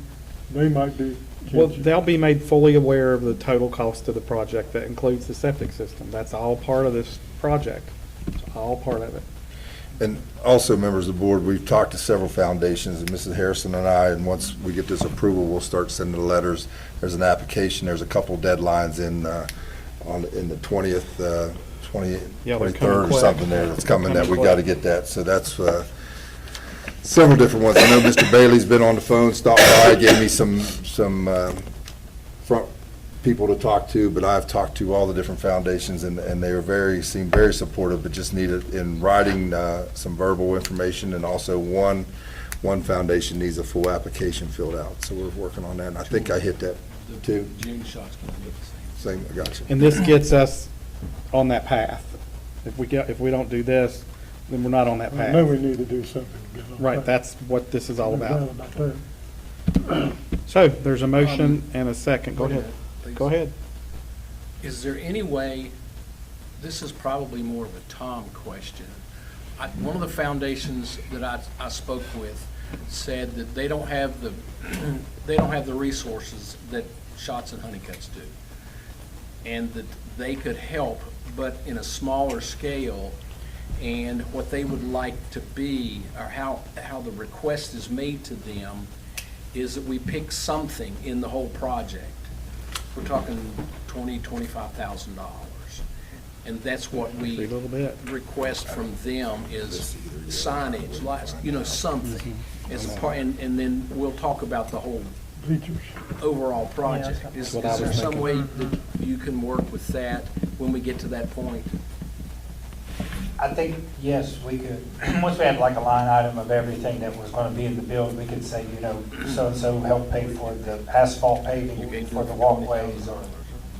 they might be Well, chinchy. they'll be made fully aware of the total cost of the project that includes the septic system. That's all part of this project. It's all part of it. And also, members of the board, we've talked to several foundations, and Mrs. Harrison and I, and once we get this approval, we'll start sending the letters. There's an application, there's a couple deadlines in the 20th, Yeah, they're coming 23rd or quick. something there that's coming that we Coming got to quick. get that. So that's several different ones. I know Mr. Bailey's been on the phone, stopped by, gave me some front people to talk to, but I've talked to all the different foundations, and they are seem very supportive, but just needed in writing some verbal information, and also one foundation needs a full application filled out, so we're working on that, and I think I hit that too. June shot's gonna be the same. Same, I got you. And this gets us on that path. If we don't do this, then we're not on that I know path. we need to do something. to get on Right, that. that's what this is all No about. doubt that. So, there's a motion and a second. Go ahead. Go ahead. Is there any way, this is probably more of a Tom question. One of the foundations that I spoke with said that they don't have the resources that Shots and Honeycuts do. And that they could help, but in a smaller scale. And what they would like to be, or how the request is made to them, is that we pick something in the whole project. We're talking $25,000. And that's what we A little bit. request from them is signage, lights, something. As a part, and then we'll talk about the whole Bleachers. overall project. Is what I there was some thinking. way that you can work with that when we get to that point? I think, yes, we could, once we had like a line item of everything that was gonna be in the build, we could say, so-and-so helped pay for the asphalt paving for the walkways or.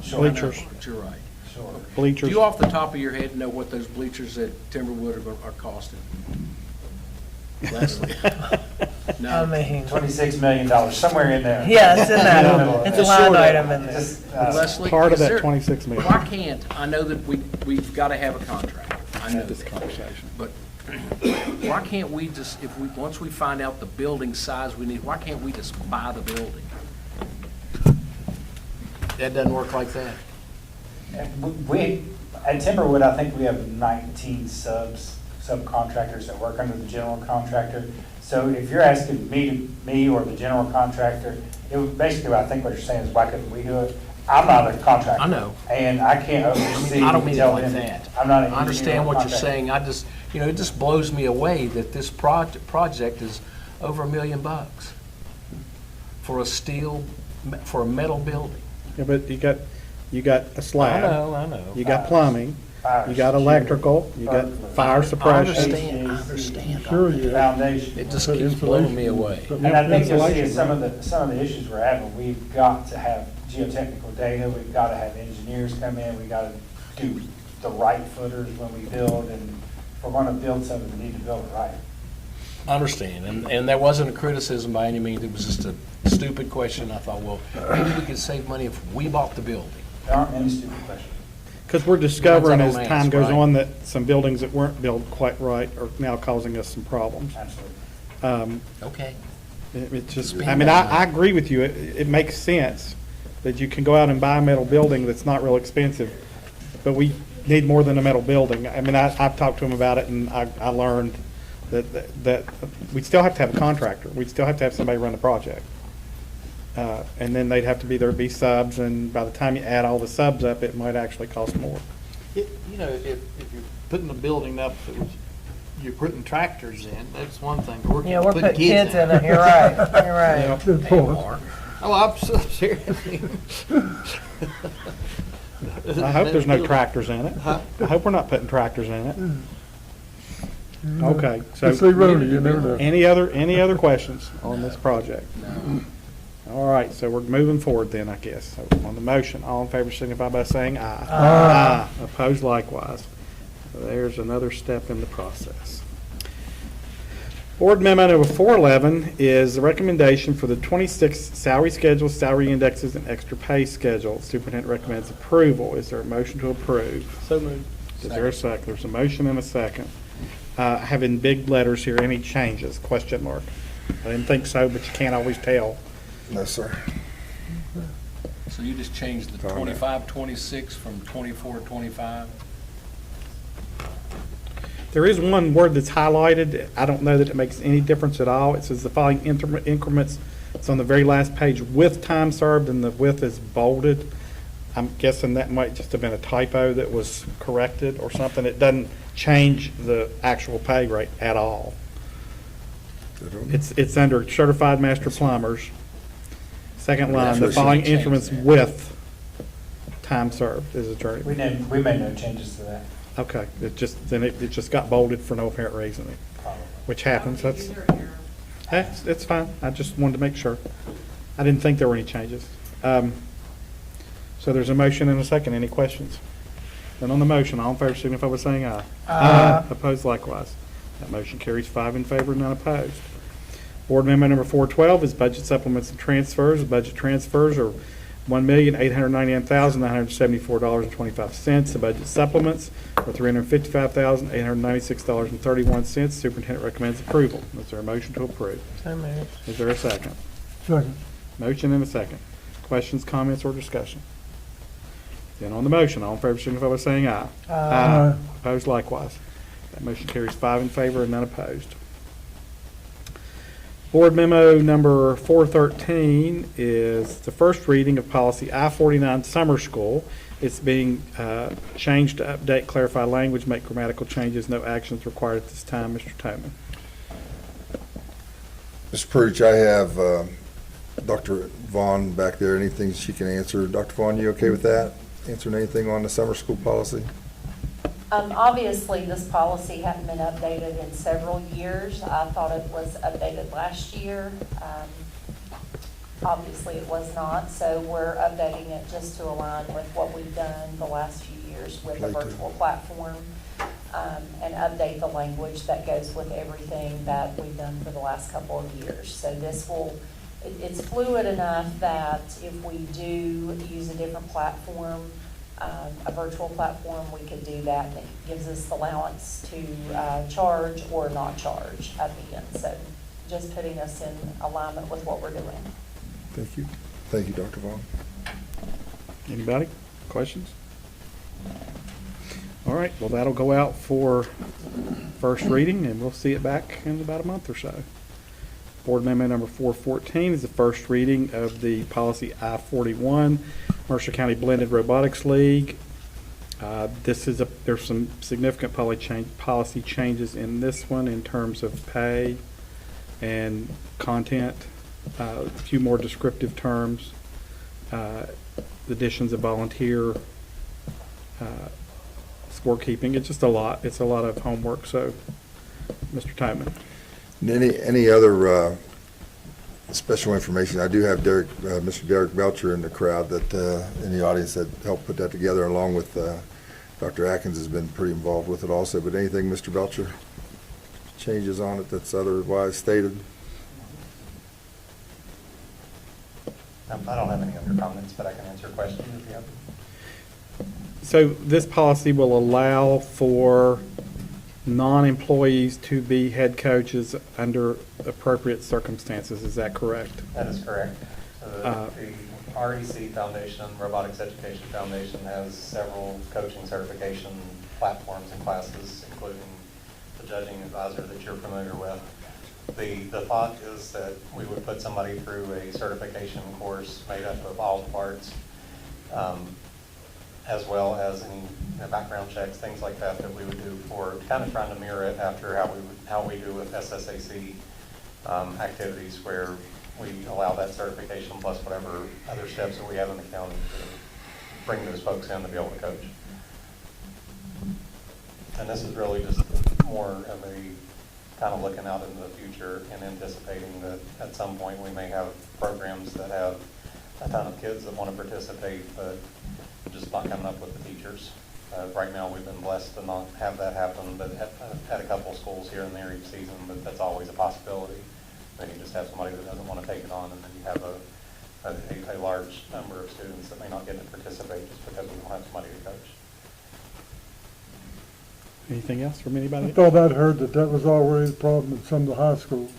Sure. Bleachers. But you're right. Sure. Do Bleachers. you off the top of your head know what those bleachers at Timberwood are costing? Leslie? I No. mean, $26 million, somewhere in there. yeah, it's in In the middle that, of it's a it. line Sure. item in there. Just, Leslie? Part of is that there- 26 million. Why can't, I know that we've got to have a contract. I know Had this that. conversation. But why can't we just, once we find out the building size we need, why can't we just buy the building? That doesn't work like that. And we, at Timberwood, I think we have 19 subcontractors that work under the general contractor. So if you're asking me or the general contractor, basically, I think what you're saying is, why couldn't we do it? I'm not a contractor. I know. And I can't oversee. I don't mean it tell like them- that. I'm not an I understand engineer or what you're contractor. saying. I just, it just blows me away that this project is over $1 million for a metal building. Yeah, but you got a slab. I know. You got plumbing, you got electrical, you got fire I suppression. understand. Sure you have. Foundation. It just keeps blowing me away. And I think you'll see Insulation, some of right? the issues we're having, we've got to have geotechnical data, we've got to have engineers come in, we've got to do the right footers when we build, and if we're gonna build something, we need to build it right. I understand, and that wasn't a criticism by any means, it was just a stupid question. I thought, well, maybe we could save money if we bought the building. There aren't many stupid questions. Because we're discovering as Depends on time ask, goes right? on that some buildings that weren't built quite right are now causing us some problems. Absolutely. Okay. It just, Spend I mean, that I money. agree with you. It makes sense that you can go out and buy a metal building that's not real expensive, but we need more than a metal building. I mean, I've talked to him about it, and I learned that we still have to have a contractor. We'd still have to have somebody run the project. And then they'd have to be subs, and by the time you add all the subs up, it might actually cost more. You know, if you're putting a building up, that was, you're putting tractors in, that's one thing. Yeah, we're putting kids in it, you're right, you're right. Good point. Oh, I'm so serious. I hope there's no tractors in it. I hope we're not putting tractors in it. Okay, You see so Ronnie, you never know. any other questions on this project? All right, so we're moving forward then, I guess. So on the motion, all in favor signify by saying aye. Aye. Opposed likewise. There's another step in the process. Board memo number 411 is the recommendation for the 26 salary schedules, salary indexes, and extra pay schedule. Superintendent recommends approval. Is there a motion to approve? So moved. Is there a second? There's a motion and a second. I have in big letters here, any changes, question mark. I didn't think so, but you can't always tell. No, sir. So you just changed the 25, 26 from 24, 25? There is one word that's highlighted. I don't know that it makes any difference at all. It says the following increments. It's on the very last page with time served, and the with is bolded. I'm guessing that might just have been a typo that was corrected or something. It doesn't change the actual pay rate at all. It's under certified master plumbers. Second line, the following increments with time served is adjourned. We made no changes to that. Okay, it just got bolded for no apparent reason, which happens. It's fine. I just wanted to make sure. I didn't think there were any changes. So there's a motion and a second. Any questions? Then on the motion, all in favor signify by saying aye. Aye. Opposed likewise. That motion carries 5 in favor, none opposed. Board memo number 412 is budget supplements and transfers. The budget transfers are $1,899,974.25. The budget supplements are $355,896.31. Superintendent recommends approval. Is there a motion to approve? So moved. Is there a second? Second. Motion and a second. Questions, comments, or discussion? Then on the motion, all in favor signify by saying aye. Aye. Opposed likewise. That motion carries 5 in favor and none opposed. Board memo number 413 is the first reading of policy I-49 summer school. It's being changed to update, clarify language, make grammatical changes. No actions required at this time. Mr. Toman. Mr. Pruitt, I have Dr. Vaughn back there. Anything she can answer? Dr. Vaughn, you okay with that? Answering anything on the summer school policy? Obviously, this policy hadn't been updated in several years. I thought it was updated last year. Obviously, it was not, so we're updating it just to align with what we've done the last few years with the virtual platform, and update the language that goes with everything that we've done for the last couple of years. So this will, it's fluid enough that if we do use a different platform, a virtual platform, we could do that, and it gives us allowance to charge or not charge at the end. So just putting us in alignment with what we're doing. Thank you. Thank you, Dr. Vaughn. Anybody? Questions? All right, well, that'll go out for first reading, and we'll see it back in about a month or so. Board memo number 414 is the first reading of the policy I-41, Mercer County Blended Robotics League. There's some significant policy changes in this one in terms of pay. and content, a few more descriptive terms, additions of volunteer, scorekeeping. It's just a lot. It's a lot of homework. So, Mr. Toman. Any other special information? I do have Mr. Derek Belcher in the crowd that in the audience that helped put that together, along with Dr. Atkins has been pretty involved with it also. But anything, Mr. Belcher, changes on it that's otherwise stated? I don't have any other comments, but I can answer questions if you have them. So this policy will allow for non-employees to be head coaches under appropriate circumstances. Is that correct? That is correct. The REC Foundation, Robotics Education Foundation, has several coaching certification platforms and classes, including the judging advisor that you're familiar with. The thought is that we would put somebody through a certification course made up of all parts, as well as any background checks, things like that we would do for kind of trying to mirror it after how we do with SSAC activities, where we allow that certification plus whatever other steps that we have in the county to bring those folks in to be able to coach. And this is really just more of a kind of looking out into the future and anticipating that at some point we may have programs that have a ton of kids that want to participate, but just not coming up with the teachers. Right now, we've been blessed to not have that happen, but at a couple of schools here and there each season, but that's always a possibility. Then you just have somebody that doesn't want to take it on, and then you have a large number of students that may not get to participate just because we don't have somebody to coach. Anything else from anybody? I thought I'd heard that was already a problem at some of the high schools.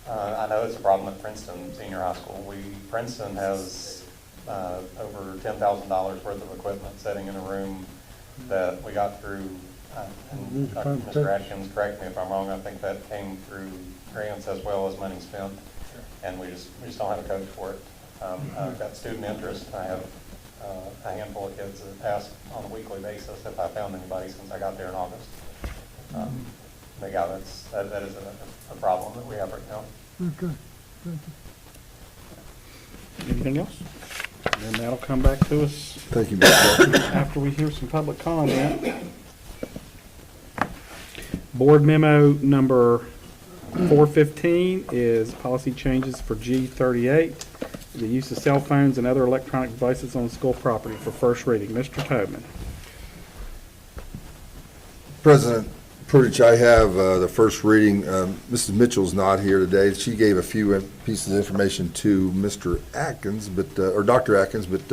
I know it's a problem at Princeton Senior High School. Princeton has over $10,000 worth of equipment sitting in a room that we got through, and Mr. Atkins, correct me if I'm wrong, I think that came through grants as well as money spent, and we just don't have a coach for it. I've got student interest. I have a handful of kids that ask on a weekly basis if I found anybody since I got there in August. But yeah, that is a problem that we have right now. Okay, thank you. Anything else? And then that'll come back to us. Thank you, Mr. Belcher. After we hear some public comment. Board memo number 415 is policy changes for G38, the use of cell phones and other electronic devices on school property, for first reading. Mr. Tobin. President Prudich, I have the first reading. Mrs. Mitchell's not here today. She gave a few pieces of information to Mr. Atkins, or Dr. Atkins, but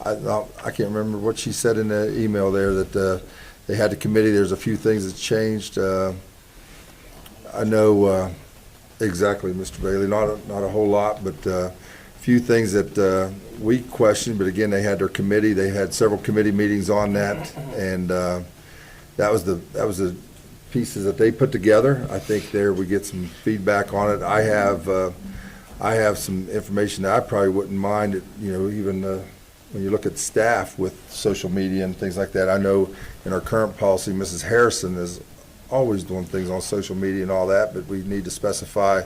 I can't remember what she said in the email there, that they had the committee. There's a few things that changed. I know exactly, Mr. Bailey, not a whole lot, but a few things that we questioned, but again, they had their committee. They had several committee meetings on that, and that was the pieces that they put together. I think there we get some feedback on it. I have some information that I probably wouldn't mind, even when you look at staff with social media and things like that. I know in our current policy, Mrs. Harrison is always doing things on social media and all that, but we need to specify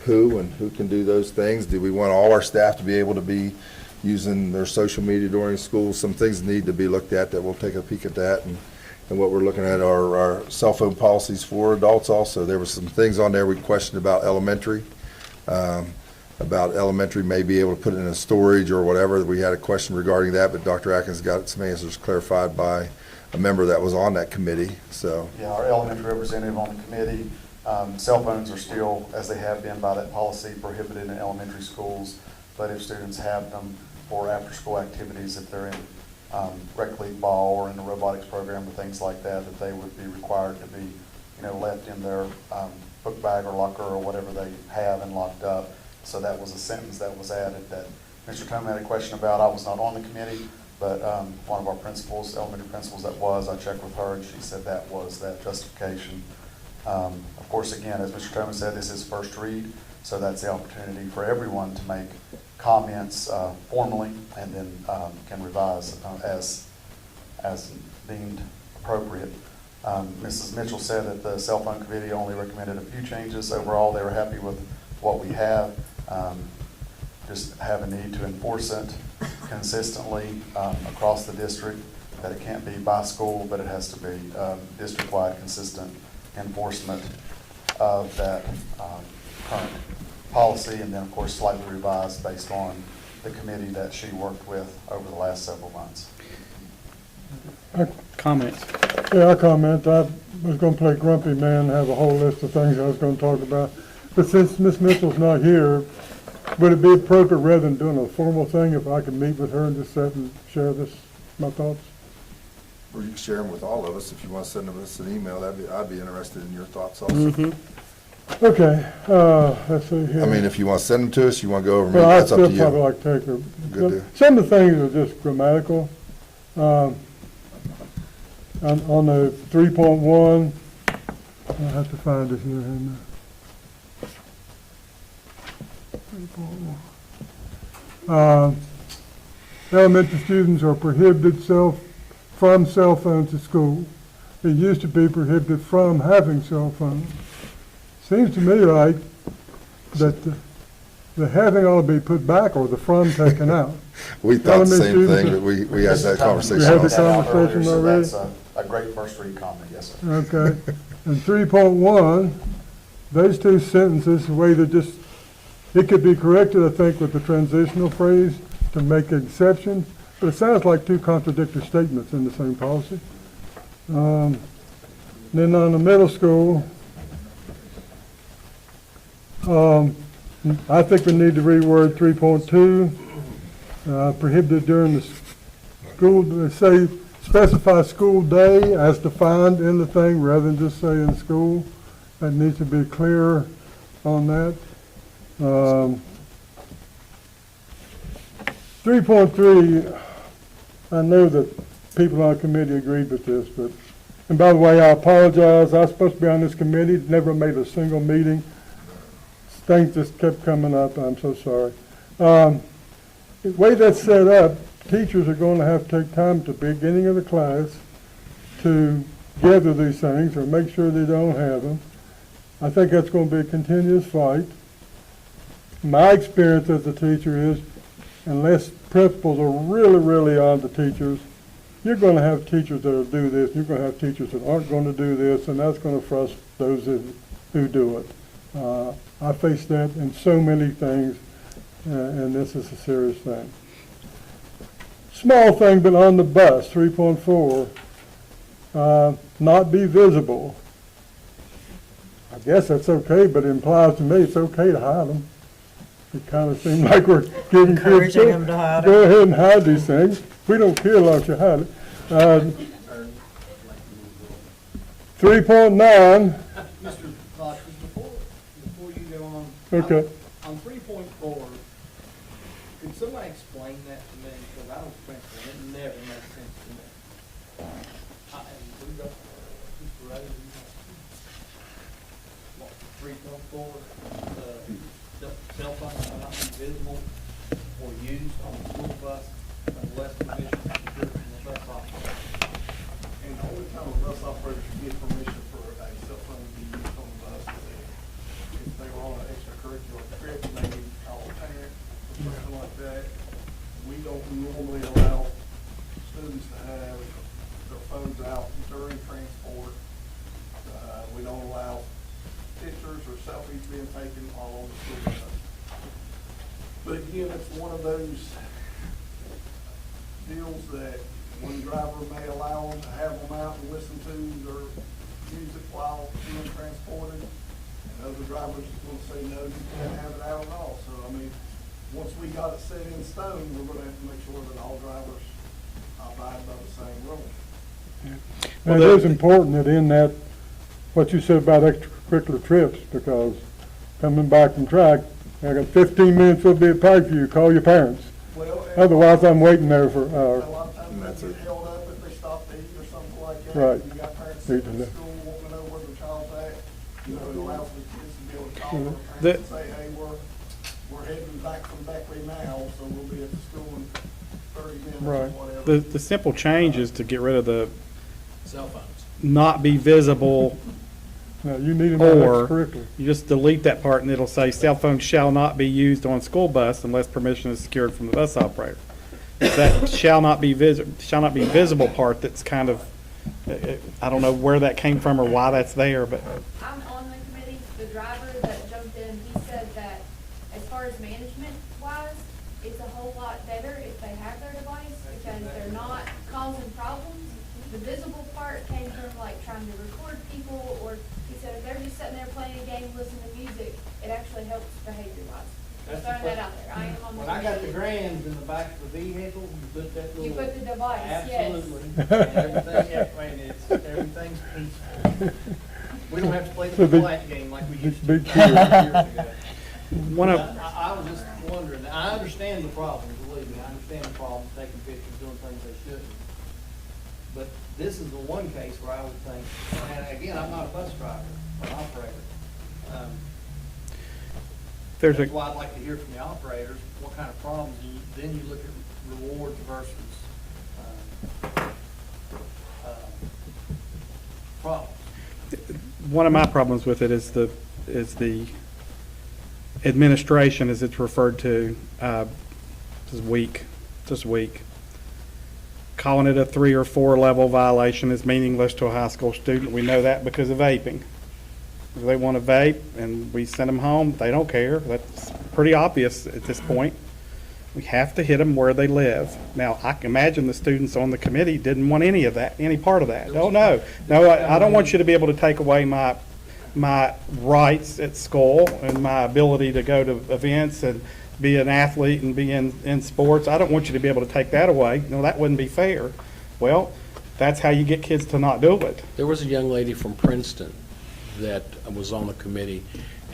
who can do those things. Do we want all our staff to be able to be using their social media during school? Some things need to be looked at that we'll take a peek at that. And what we're looking at are our cell phone policies for adults also. There were some things on there we questioned about elementary may be able to put it in a storage or whatever. We had a question regarding that, but Dr. Atkins got some answers clarified by a member that was on that committee. So yeah, our elementary representative on the committee, cell phones are still, as they have been by that policy, prohibited in elementary schools, but if students have them for after-school activities, if they're in rec league ball or in the robotics program or things like that, that they would be required to be, left in their book bag or locker or whatever they have and locked up. So that was a sentence that was added that Mr. Toma had a question about. I was not on the committee, but one of our principals, elementary principals I checked with her, and she said that was that justification. Of course, again, as Mr. Toma said, this is first read, so that's the opportunity for everyone to make comments formally, and then can revise as deemed appropriate. Mrs. Mitchell said that the cell phone committee only recommended a few changes. Overall, they were happy with what we have. Just have a need to enforce it consistently across the district, that it can't be by school, but it has to be district-wide consistent enforcement of that current policy, and then, of course, slightly revised based on the committee that she worked with over the last several months. Comments? Yeah, I comment. I was going to play grumpy man and have a whole list of things I was going to talk about. But since Ms. Mitchell's not here, would it be appropriate, rather than doing a formal thing, if I could meet with her and just sit and share my thoughts? Or you can share them with all of us if you want to send us an email. I'd be interested in your thoughts also. Mm-hmm. Okay, let's see here. I mean, if you want to send them to us, you want to go over them, Well, that's up to I'd still probably you. like to take her. Good deal. Some of the things are just grammatical. On the 3.1, I have to find it here. Hang on. Elementary students are prohibited from cell phones at school. It used to be prohibited from having cell phones. Seems to me like that the having ought to be put back or the from taken out. We thought the Elementary same students thing, are- but we had that conversation. We had the also. conversation So already? that's a great first read comment, yes, sir. Okay. And 3.1, those two sentences, the way they just, it could be corrected, I think, with the transitional phrase to make exceptions, but it sounds like two contradictory statements in the same policy. Then on the middle school, I think we need to reword 3.2, prohibited during the school, they say, specify school day as defined in the thing rather than just say in school. That needs to be clear on that. 3.3, I know that people on the committee agreed with this, but, and by the way, I apologize. I was supposed to be on this committee, never made a single meeting. Things just kept coming up. I'm so sorry. The way that's set up, teachers are going to have to take time at the beginning of the class to gather these things or make sure they don't have them. I think that's going to be a continuous fight. My experience as a teacher is, unless principals are really, really on the teachers, you're going to have teachers that will do this, you're going to have teachers that aren't going to do this, and that's going to frustrate those who do it. I face that in so many things, and this is a serious thing. Small thing, but on the bus, 3.4, not be visible. I guess that's okay, but it implies to me it's okay to hide them. It kind of seems like we're giving kids, Encouraging them to hide go them. ahead and hide these things. We don't care as long as you hide it. 3.9, Mr. Hodges, before you go on. Okay. On 3.4, could somebody explain that to me? Because I don't think it never makes sense to me. We got, Mr. Ray, what, 3.4, cell phones are not visible or used on the school bus unless permission is given from the bus operator. And the only time a bus operator should get permission for a cell phone to be used on the bus is if they were on an extracurricular trip and they need to call a parent or something like that. We don't normally allow students to have their phones out during transport. We don't allow pictures or selfies being taken all on the school bus. But again, it's one of those deals that one driver may allow them to have them out and listen to their music while being transported, and other drivers will say, no, you can't have it out at all. So, I mean, once we got it set in stone, we're gonna have to make sure that all drivers abide by the same rules. and it is important that in that, what you said about extracurricular trips, because coming back from track, I got 15 minutes, we'll be at Pikeview, call your parents. Well, Otherwise, I'm waiting there for hours. a lot of times they get held up if they stop to eat or something like that. Right. You got parents Need sitting to in know. school wanting to know where their child's at. You know, it allows the kids to be able to call their The- parents and say, hey, we're heading back from Beckley now, so we'll be at the school in 30 minutes or Right. whatever. The simple change is to get rid of the Cell phones. not be visible, Now, you need to know or that's correctly. you just delete that part and it'll say cell phones shall not be used on school bus unless permission is secured from the bus operator. It's that shall not be visible part that's kind of, I don't know where that came from or why that's there, but I'm on the committee, the driver that jumped in, he said that as far as management wise, it's a whole lot better if they have their device, because they're not causing problems. The visible part came from like trying to record people, or he said if they're just sitting there playing a game, listening to music, it actually helps behavior wise. Just throwing that out there, I am on the. When I got the committee. grams in the back of the vehicle, you put that little. You put the device, yes. Absolutely. And everything's peaceful. We don't have to play So the be- flat game like we used to be 2 clear. years ago. one of, I was just wondering, I understand the problem, believe me, I understand the problem, taking pictures, doing things they shouldn't. But this is the one case where I would think, and again, I'm not a bus driver or an operator. there's That's a, why I'd like to hear from the operators, what kind of problems, then you look at rewards versus, problems. one of my problems with it is the administration, as it's referred to, is weak, just weak. Calling it a 3 or 4 level violation is meaningless to a high school student. We know that because of vaping. If they want to vape and we send them home, they don't care. That's pretty obvious at this point. We have to hit them where they live. Now, I can imagine the students on the committee didn't want any of that, any part of that. Oh, no. No, I don't want you to be able to take away my rights at school and my ability to go to events and be an athlete and be in sports. I don't want you to be able to take that away. No, that wouldn't be fair. Well, that's how you get kids to not do it. There was a young lady from Princeton that was on the committee,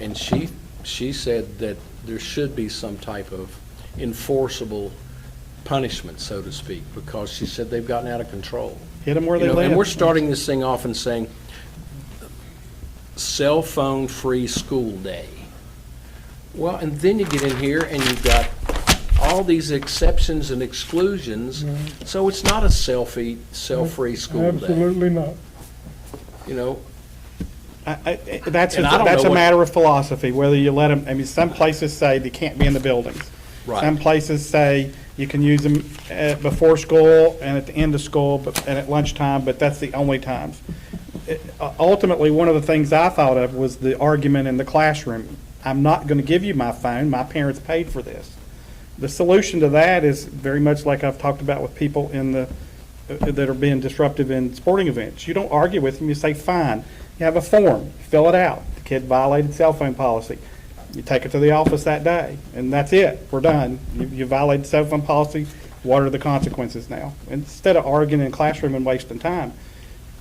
and she said that there should be some type of enforceable punishment, so to speak, because she said they've gotten out of control. Hit them where they You know, live. and we're starting this thing off and saying, cell phone-free school day. Well, and then you get in here and you've got all these exceptions and exclusions, so it's not a cell-free school day. Absolutely not. You know, That's And I don't a know what- matter of philosophy, whether you let them, I mean, some places say they can't be in the buildings. Right. Some places say you can use them before school and at the end of school, and at lunchtime, but that's the only times. Ultimately, one of the things I thought of was the argument in the classroom. I'm not going to give you my phone, my parents paid for this. The solution to that is very much like I've talked about with people that are being disruptive in sporting events. You don't argue with them, you say, fine. You have a form, fill it out. The kid violated cell phone policy. You take it to the office that day, and that's it. We're done. You violated cell phone policy. What are the consequences now? Instead of arguing in the classroom and wasting time.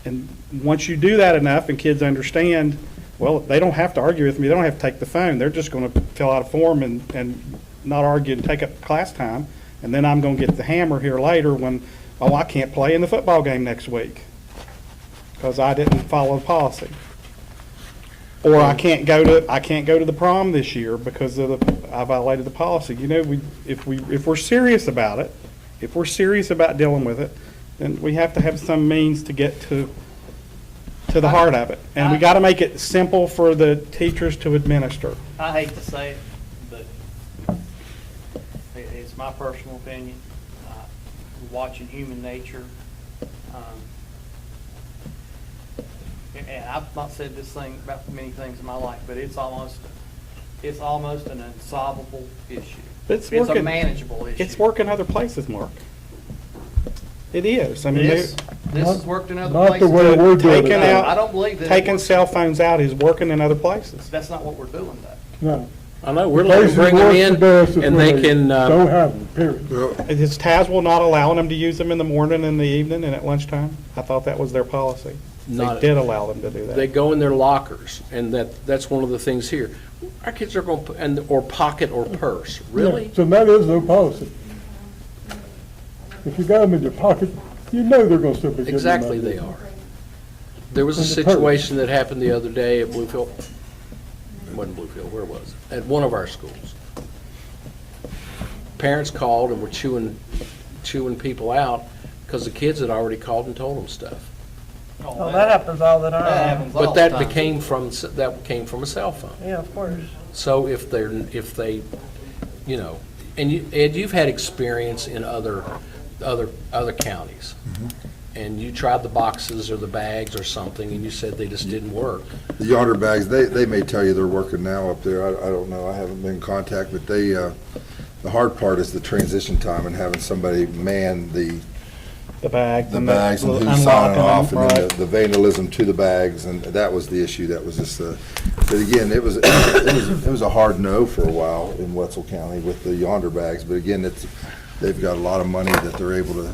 And once you do that enough and kids understand, well, they don't have to argue with me. They don't have to take the phone. They're just going to fill out a form and not argue and take up class time. And then I'm going to get the hammer here later when, oh, I can't play in the football game next week because I didn't follow the policy. Or I can't go to the prom this year because I violated the policy. You know, if we're serious about it, if we're serious about dealing with it, then we have to have some means to get to the heart of it. And we got to make it simple for the teachers to administer. I hate to say it, but it's my personal opinion. Watching human nature, and I've not said this thing about many things in my life, but it's almost an unsolvable issue. It's a working- manageable issue. It's working other places, Mark. It is. I mean, This has worked in other Not places. the way we're doing it. taking out, I don't believe that. taking cell phones out is working in other places. That's not what we're doing, though. No. I know, we're letting them bring them in, and they can, Don't have them, period. Is Tazewell not allowing them to use them in the morning and the evening and at lunchtime? I thought that was their policy. Not- They did allow them to do that. they go in their lockers, and that's one of the things here. Our kids are going, or pocket or purse, really? Yeah, so that is their policy. If you got them in your pocket, you know they're gonna still be getting them out. Exactly, they are. There was a And the purse. situation that happened the other day at Bluefield, it wasn't Bluefield, where was it? At one of our schools. Parents called and were chewing people out because the kids had already called and told them stuff. Well, that happens all the That time. happens all But the that time. came from a cell phone. Yeah, of course. So if they, you know, and you, Ed, you've had experience in other counties. And you tried the boxes or the bags or something, and you said they just didn't work. The yonder bags, they may tell you they're working now up there. I don't know. I haven't been in contact, but the hard part is the transition time and having somebody man the bags and who's signing off, and then the vandalism to the bags, and that was the issue. That was just but again, it was a hard no for a while in Wetzel County with the yonder bags. But again, they've got a lot of money that they're able to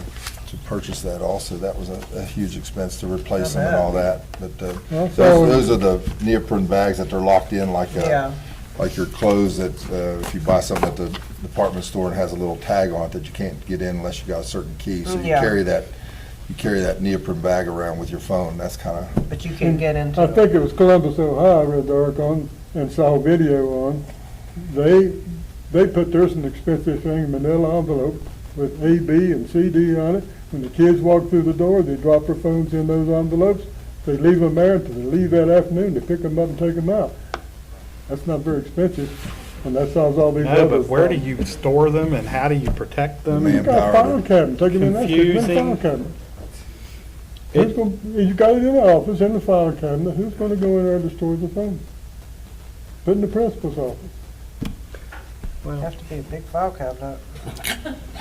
purchase that also. That was a huge expense to replace them and all that. But those are the neoprene bags that they're locked in like your clothes that if you buy something at the department store and has a little tag on it that you can't get in unless you got a certain key. So you carry that neoprene bag around with your phone. That's kind of. But you can get into. I think it was Columbus, Ohio, I read the article on and saw a video on. They put theirs in an expensive thing, manila envelope with A, B, and CD on it. When the kids walk through the door, they drop their phones in those envelopes. They leave them there until they leave that afternoon. They pick them up and take them out. That's not very expensive, and that solves all these No, other but where do problems. you store them and how do you protect them? You got a file cabinet, take it in there, stick it in the file cabinet. You got it in the office, in the file cabinet, who's gonna go in there to store the phone? Put it in the principal's office. It'd have to be a big file cabinet.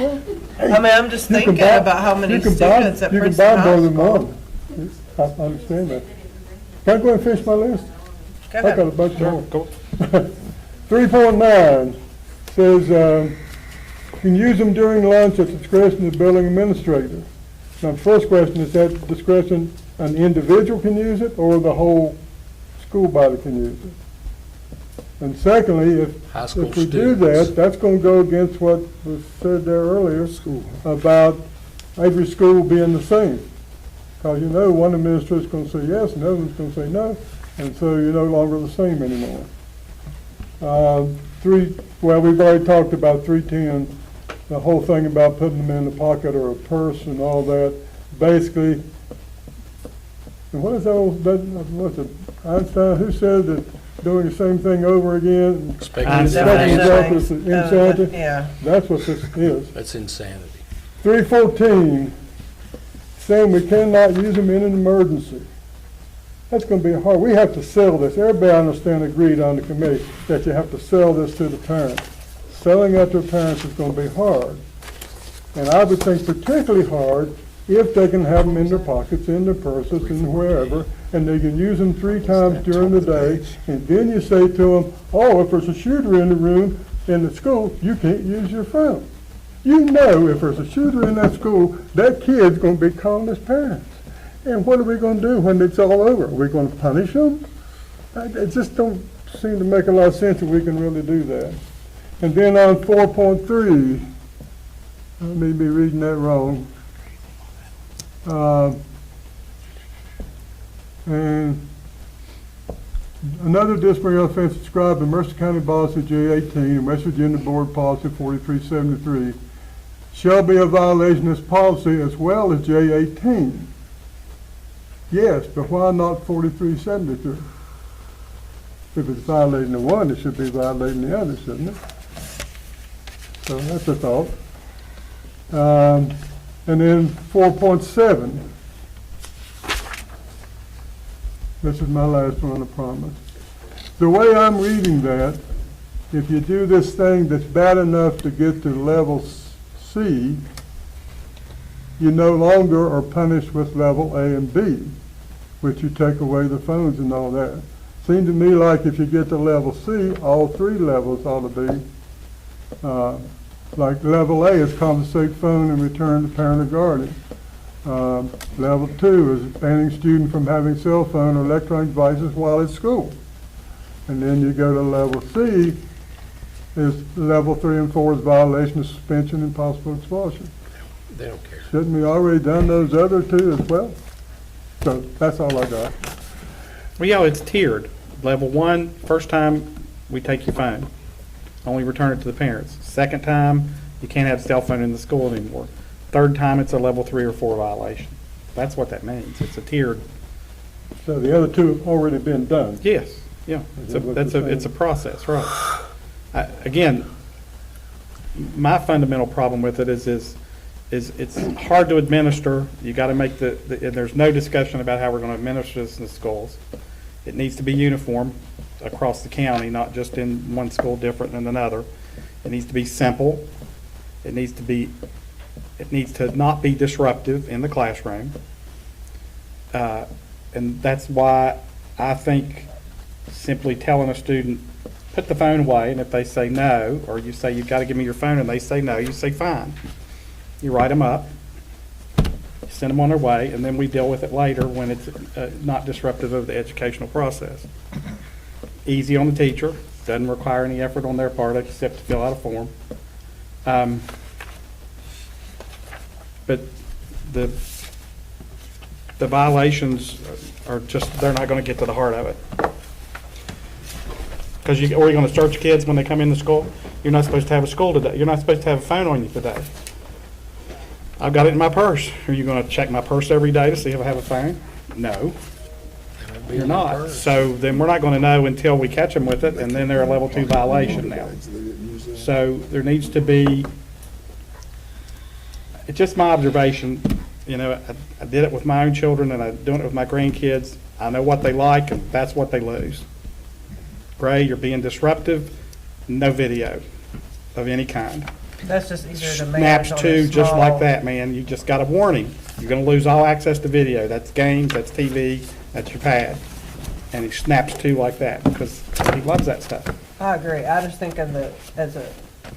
Well, I mean, I'm just you can thinking buy- about how many you can students buy- at You can Princeton buy High more than School. one. I understand that. Can I go and finish my list? Go I got a ahead. bunch more. 3.9 says, you can use them during lunch at the discretion of the building administrator. Now, the first question, is that discretion, an individual can use it, or the whole school body can use it? And secondly, High school if we do students. that, that's gonna go against what was said there earlier about every school being the same. Because you know, one administrator's gonna say yes, and the other one's gonna say no, and so you're no longer the same anymore. Well, we've already talked about 310, the whole thing about putting them in the pocket or a purse and all that. Basically, and what is that old, what's it, Einstein, who said that doing the same thing over again? Expecting Expecting results is insanity? Yeah. That's what this is. That's insanity. 314, saying we cannot use them in an emergency. That's going to be hard. We have to sell this. Everybody, I understand, agreed on the committee that you have to sell this to the parents. Selling that to the parents is going to be hard. And I would think particularly hard if they can have them in their pockets, in their purses, and wherever, and they can use them 3 times during the day. And then you say to them, oh, if there's a shooter in the room, in the school, you can't use your phone. You know if there's a shooter in that school, that kid's going to be calling his parents. And what are we going to do when it's all over? Are we going to punish them? It just don't seem to make a lot of sense that we can really do that. And then on 4.3, I may be reading that wrong. And another disciplinary offense described in Mercer County Policy J18 and West Virginia Board Policy 4373 shall be a violation of this policy as well as J18. Yes, but why not 4373? If it's violating the one, it should be violating the other, shouldn't it? So that's a thought. And then 4.7. This is my last one, I promise. The way I'm reading that, if you do this thing that's bad enough to get to level C, you no longer are punished with level A and B, which you take away the phones and all that. Seems to me like if you get to level C, all 3 levels ought to be. Like level A is confiscate phone and return to parent or guardian. Level 2 is banning student from having cell phone or electronic devices while at school. And then you go to level C, is level 3 and 4 is violation of suspension and possible expulsion. They don't care. Shouldn't we already done those other 2 as well? So that's all I got. Well, yeah, it's tiered. Level 1, first time, we take your phone. Only return it to the parents. Second time, you can't have a cell phone in the school anymore. Third time, it's a level 3 or 4 violation. That's what that means. It's a tiered So the other two have already been done. Yes, yeah, Is that what you're it's a saying? process, right. Again, my fundamental problem with it is it's hard to administer. You gotta make and there's no discussion about how we're gonna administer this in the schools. It needs to be uniform across the county, not just in one school different than another. It needs to be simple. It needs to not be disruptive in the classroom. And that's why I think simply telling a student, put the phone away, and if they say no, or you say, you've got to give me your phone, and they say no, you say fine. You write them up, you send them on their way, and then we deal with it later when it's not disruptive of the educational process. Easy on the teacher, doesn't require any effort on their part except to fill out a form. But the violations are just, they're not going to get to the heart of it. Because are you going to search kids when they come into school? You're not supposed to have a school today. You're not supposed to have a phone on you today. I've got it in my purse. Are you going to check my purse every day to see if I have a phone? No. You're not. So then we're not going to know until we catch them with it, and then they're a level 2 violation now. So there needs to be, it's just my observation, you know, I did it with my own children and I'm doing it with my grandkids. I know what they like and that's what they lose. Gray, you're being disruptive, no video of any kind. That's just easier to manage Snaps on a too, just like small- that, man. You just got a warning. You're gonna lose all access to video. That's games, that's TV, that's your pad. And he snaps too like that because he loves that stuff. I agree. I just think of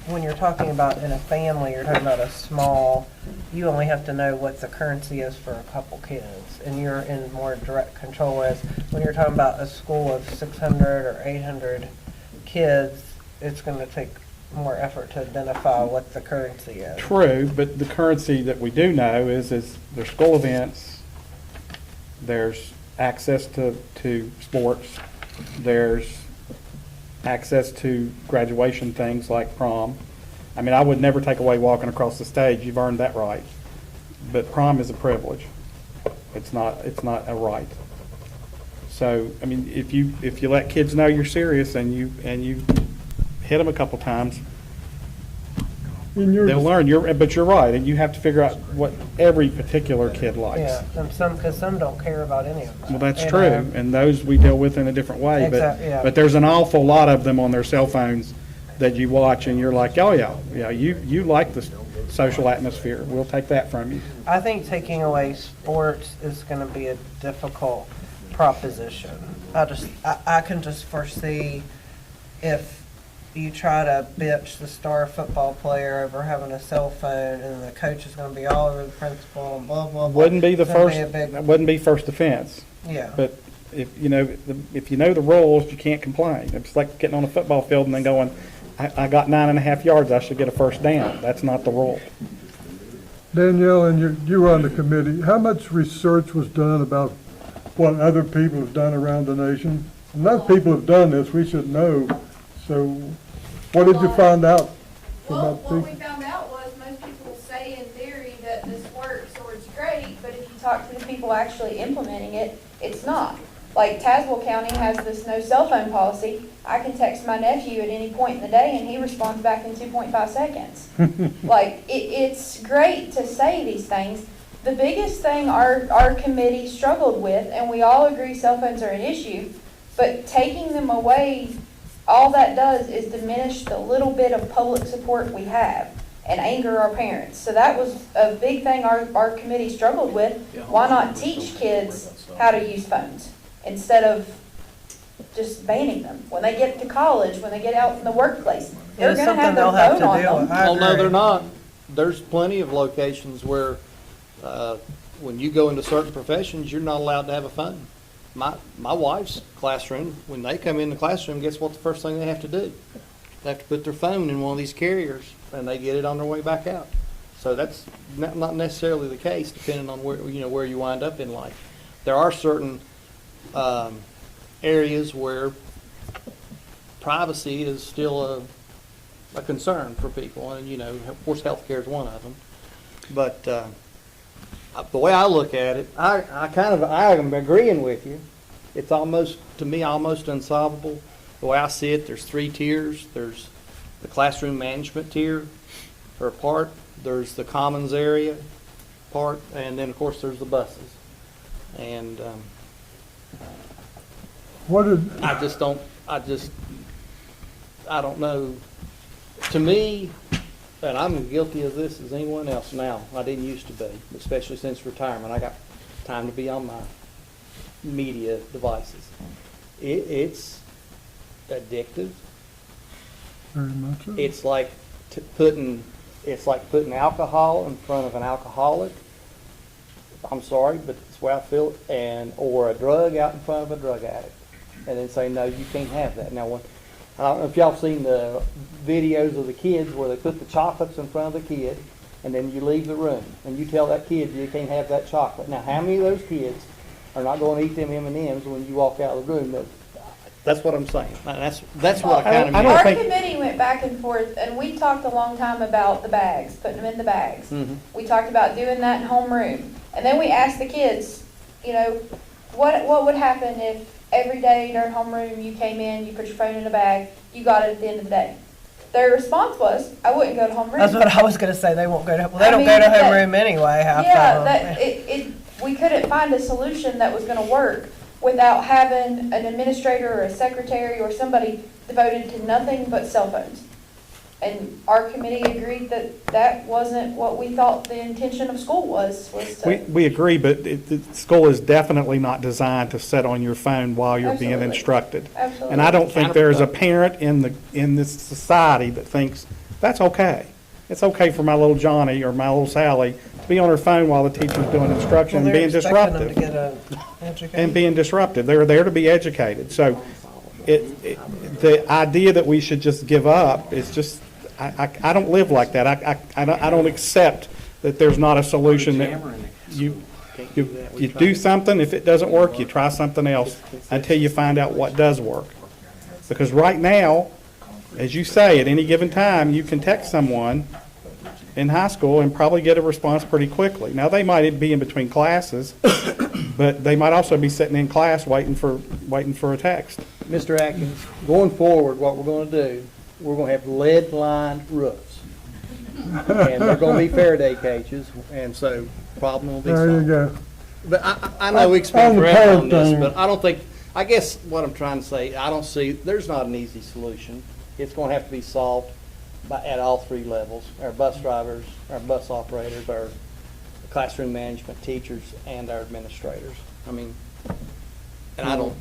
when you're talking about in a family, you're talking about a small, you only have to know what the currency is for a couple kids, and you're in more direct control. As when you're talking about a school of 600 or 800 kids, it's going to take more effort to identify what the currency is. True, but the currency that we do know is there's school events, there's access to sports, there's access to graduation things like prom. I mean, I would never take away walking across the stage. You've earned that right. But prom is a privilege. It's not a right. So, I mean, if you let kids know you're serious and you hit them a couple times, they'll learn. But you're right, and you have to figure out what every particular kid likes. Yeah, and because some don't care about any of that. Well, that's true, and those we deal with in a different way. Yeah. But there's an awful lot of them on their cell phones that you watch, and you're like, oh yeah, you like the social atmosphere. We'll take that from you. I think taking away sports is going to be a difficult proposition. I can just foresee if you try to bitch the star football player over having a cell phone, and the coach is going to be all over the principal and blah blah blah. Wouldn't be It's gonna be a big- wouldn't be first offense. Yeah. But if you know the rules, you can't complain. It's like getting on a football field and then going, I got 9.5 yards. I should get a first down. That's not the rule. Danielle, and you were on the committee, how much research was done about what other people have done around the nation? And other people have done this, we should know. So what did you find out from Well, other what we people? found out was most people say in theory that this works or it's great, But if you talk to the people actually implementing it, it's not. Like Tazewell County has this no cell phone policy. I can text my nephew at any point in the day and he responds back in 2.5 seconds. Like, it's great to say these things. The biggest thing our committee struggled with, and we all agree cell phones are an issue, but taking them away, all that does is diminish the little bit of public support we have and anger our parents. So that was a big thing our committee struggled with. Why not teach kids how to use phones instead of just banning them? When they get to college, when they get out in the workplace, they're It's going to have something their they'll have phone to on deal them. with. I Oh, no, agree. they're not. There's plenty of locations where, when you go into certain professions, you're not allowed to have a phone. My wife's classroom, when they come in the classroom, guess what the first thing they have to do? They have to put their phone in one of these carriers, and they get it on their way back out. So that's not necessarily the case, depending on where you wind up in life. There are certain areas where privacy is still a concern for people, and of course, healthcare is one of them. But the way I look at it, I am agreeing with you. It's almost, to me, almost unsolvable. The way I see it, there's 3 tiers. There's the classroom management tier or part, there's the commons area part, and then of course there's the buses. And What did, I don't know. To me, and I'm guilty of this as anyone else now. I didn't used to be, especially since retirement. I got time to be on my media devices. It's addictive. very much so. It's like putting alcohol in front of an alcoholic. I'm sorry, but that's the way I feel. Or a drug out in front of a drug addict, and then say, no, you can't have that. Now, I don't know if y'all seen the videos of the kids where they put the chocolates in front of the kid, and then you leave the room, and you tell that kid you can't have that chocolate. Now, how many of those kids are not going to eat them M&Ms when you walk out of the room? That's what I'm saying. That's what I kind of mean. Our committee went back and forth, and we talked a long time about the bags, putting them in the bags. Mhm. We talked about doing that in homeroom. And then we asked the kids, you know, what would happen if every day during homeroom you came in, you put your phone in a bag, you got it at the end of the day? Their response was, I wouldn't go to homeroom. That's what I was gonna say, they won't go to, well, they I don't mean, go to that- homeroom anyway, half the Yeah, time. we couldn't find a solution that was gonna work without having an administrator or a secretary or somebody devoted to nothing but cell phones. And our committee agreed that that wasn't what we thought the intention of school was to. We agree, but the school is definitely not designed to sit on your phone while you're being Absolutely. instructed. Absolutely. And I don't think there is a parent in this society that thinks, that's okay. It's okay for my little Johnny or my little Sally to be on her phone while the teacher's doing instruction Well, and they're being expecting them disruptive. to get a education. And being disruptive. They're there to be educated. So the idea that we should just give up is just, I don't live like that. I don't accept that there's not a solution that you do something. If it doesn't work, you try something else until you find out what does work. Because right now, as you say, at any given time, you can text someone in high school and probably get a response pretty quickly. Now, they might be in between classes, but they might also be sitting in class waiting for a text. Mr. Atkins, going forward, what we're going to do, we're going to have lead-lined roofs. And they're going to be Faraday cages, and so problem will be There you solved. go. But I know we can speak On the forever on parent this, thing. but I don't think, I guess what I'm trying to say, I don't see, there's not an easy solution. It's going to have to be solved at all 3 levels, our bus drivers, our bus operators, our classroom management teachers, and our administrators. I mean, and I don't,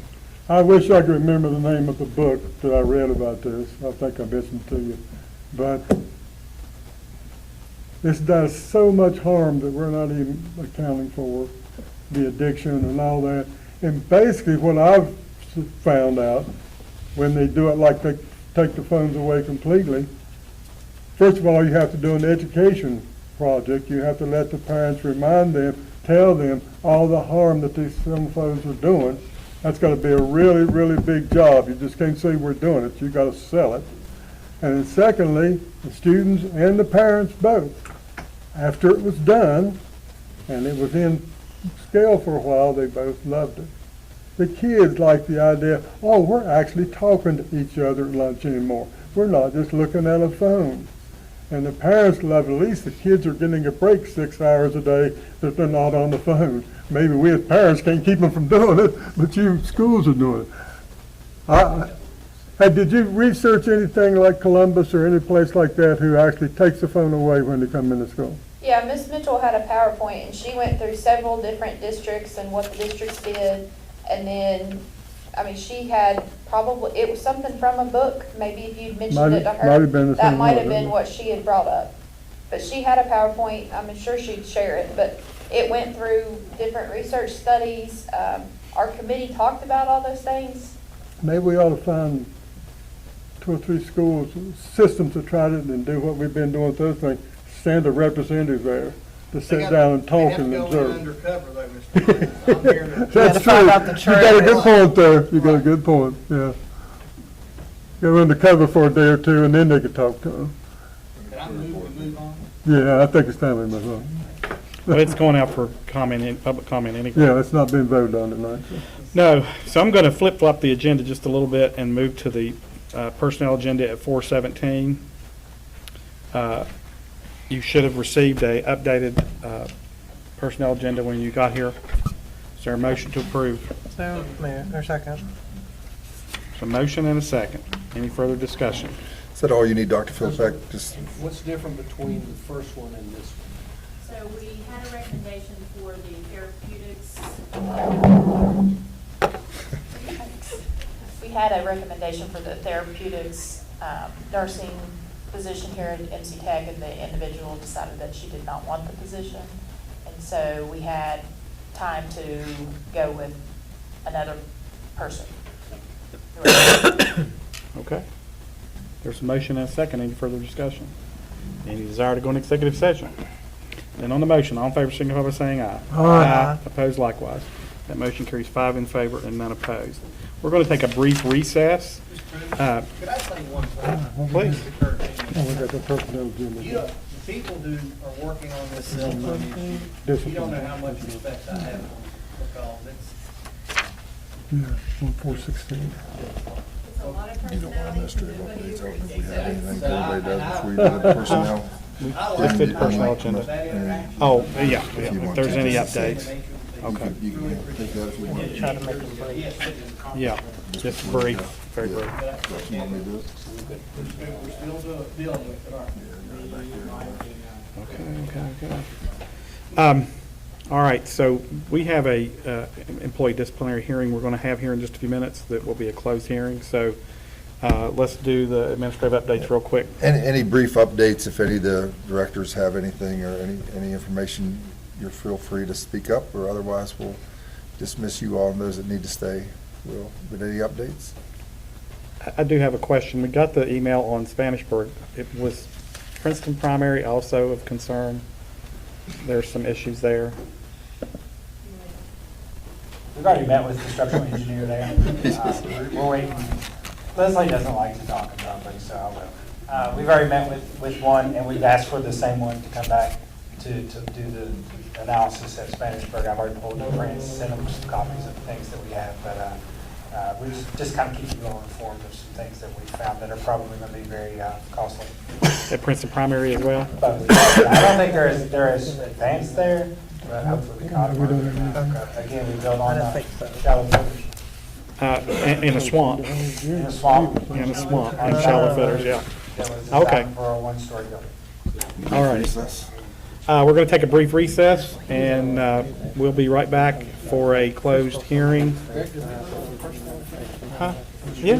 I wish I could remember the name of the book that I read about this. I think I mentioned to you. But this does so much harm that we're not even accounting for, the addiction and all that. And basically what I've found out, when they do it like they take the phones away completely, first of all, you have to do an education project. You have to let the parents remind them, tell them all the harm that these cell phones are doing. That's got to be a really, really big job. You just can't say we're doing it. You got to sell it. And then secondly, the students and the parents both, after it was done, and it was in scale for a while, they both loved it. The kids like the idea, oh, we're actually talking to each other at lunch anymore. We're not just looking at a phone. And the parents love it. At least the kids are getting a break 6 hours a day that they're not on the phone. Maybe we as parents can't keep them from doing it, but you schools are doing it. Hey, did you research anything like Columbus or any place like that who actually takes the phone away when they come into school? Yeah, Miss Mitchell had a PowerPoint, and she went through several different districts and what the districts did. And then, I mean, she had probably, it was something from a book, maybe if you'd mentioned it to her. Might have been the That same might have one, been yeah. what she had brought up. But she had a PowerPoint, I'm sure she'd share it, but it went through different research studies. Our committee talked about all those things. Maybe we ought to find 2 or 3 schools, systems to try it and do what we've been doing with those things. Send a representative there to sit down and talk and observe. Undercover though, Mr. I'm hearing that. That's true. find out the You got a good trails. point there. You got a good point, yeah. Go undercover for a day or 2 and then they could talk to them. Can I move on? Yeah, I think it's time we move on. But it's going out for comment, public comment anyway. Yeah, it's not been voted on tonight. So. No, so I'm going to flip-flop the agenda just a little bit and move to the personnel agenda at 4:17. You should have received a updated personnel agenda when you got here. Is there a motion to approve? So, Mayor, or second. So motion and a second. Any further discussion? Is that all you need, Dr. Philbeck? Just, What's different between the first one and this one? So we had a recommendation for the therapeutics. We had a recommendation for the therapeutics nursing position here at MC Tech, and the individual decided that she did not want the position. And so we had time to go with another person. Okay. There's a motion and a second. Any further discussion? Any desire to go into executive session? And on the motion, all in favor signify by saying aye. Aye. Opposed likewise. That motion carries 5 in favor and none opposed. We're going to take a brief recess. Could I say one thing? Please. Mr. Kurt, Oh, we got the personnel agenda. You know, the people who are working on this cell phone issue, you don't know how much respect I have for them, because it's, Yeah, on 416. It's a lot of you don't want to personality. administer Everybody updates. agrees. If we have anything everybody does before you do the personnel. Just did personnel agenda. And Oh, yeah, If you if want there's to. any updates. You Okay. can take that if you want. Try to make it brief. Yeah, just brief, very brief. You want me to do it? we're still dealing with it, aren't we? Okay. All right, so we have a employee disciplinary hearing we're going to have here in just a few minutes that will be a closed hearing. So let's do the administrative updates real quick. Any brief updates, if any of the directors have anything or any information, you feel free to speak up, or otherwise we'll dismiss you all, and those that need to stay will. But any updates? I do have a question. We got the email on Spanishburg. It was Princeton Primary also of concern. There's some issues there. We've already met with the structural engineer there. We're waiting. Leslie doesn't like to talk about things, so I will. We've already met with one, and we've asked for the same one to come back to do the analysis at Spanishburg. I've already pulled the prints, sent them some copies of the things that we have, but we just kind of keep you all informed of some things that we found that are probably going to be very costly. At Princeton Primary as well? But I don't think there is advanced there, but hopefully we caught it. Again, we build on shallow footers. In a swamp. In a swamp. In a swamp, in shallow footers, yeah. That was Okay. designed for a one-story building. All right. We're going to take a brief recess, and we'll be right back for a closed hearing. Huh? Yeah.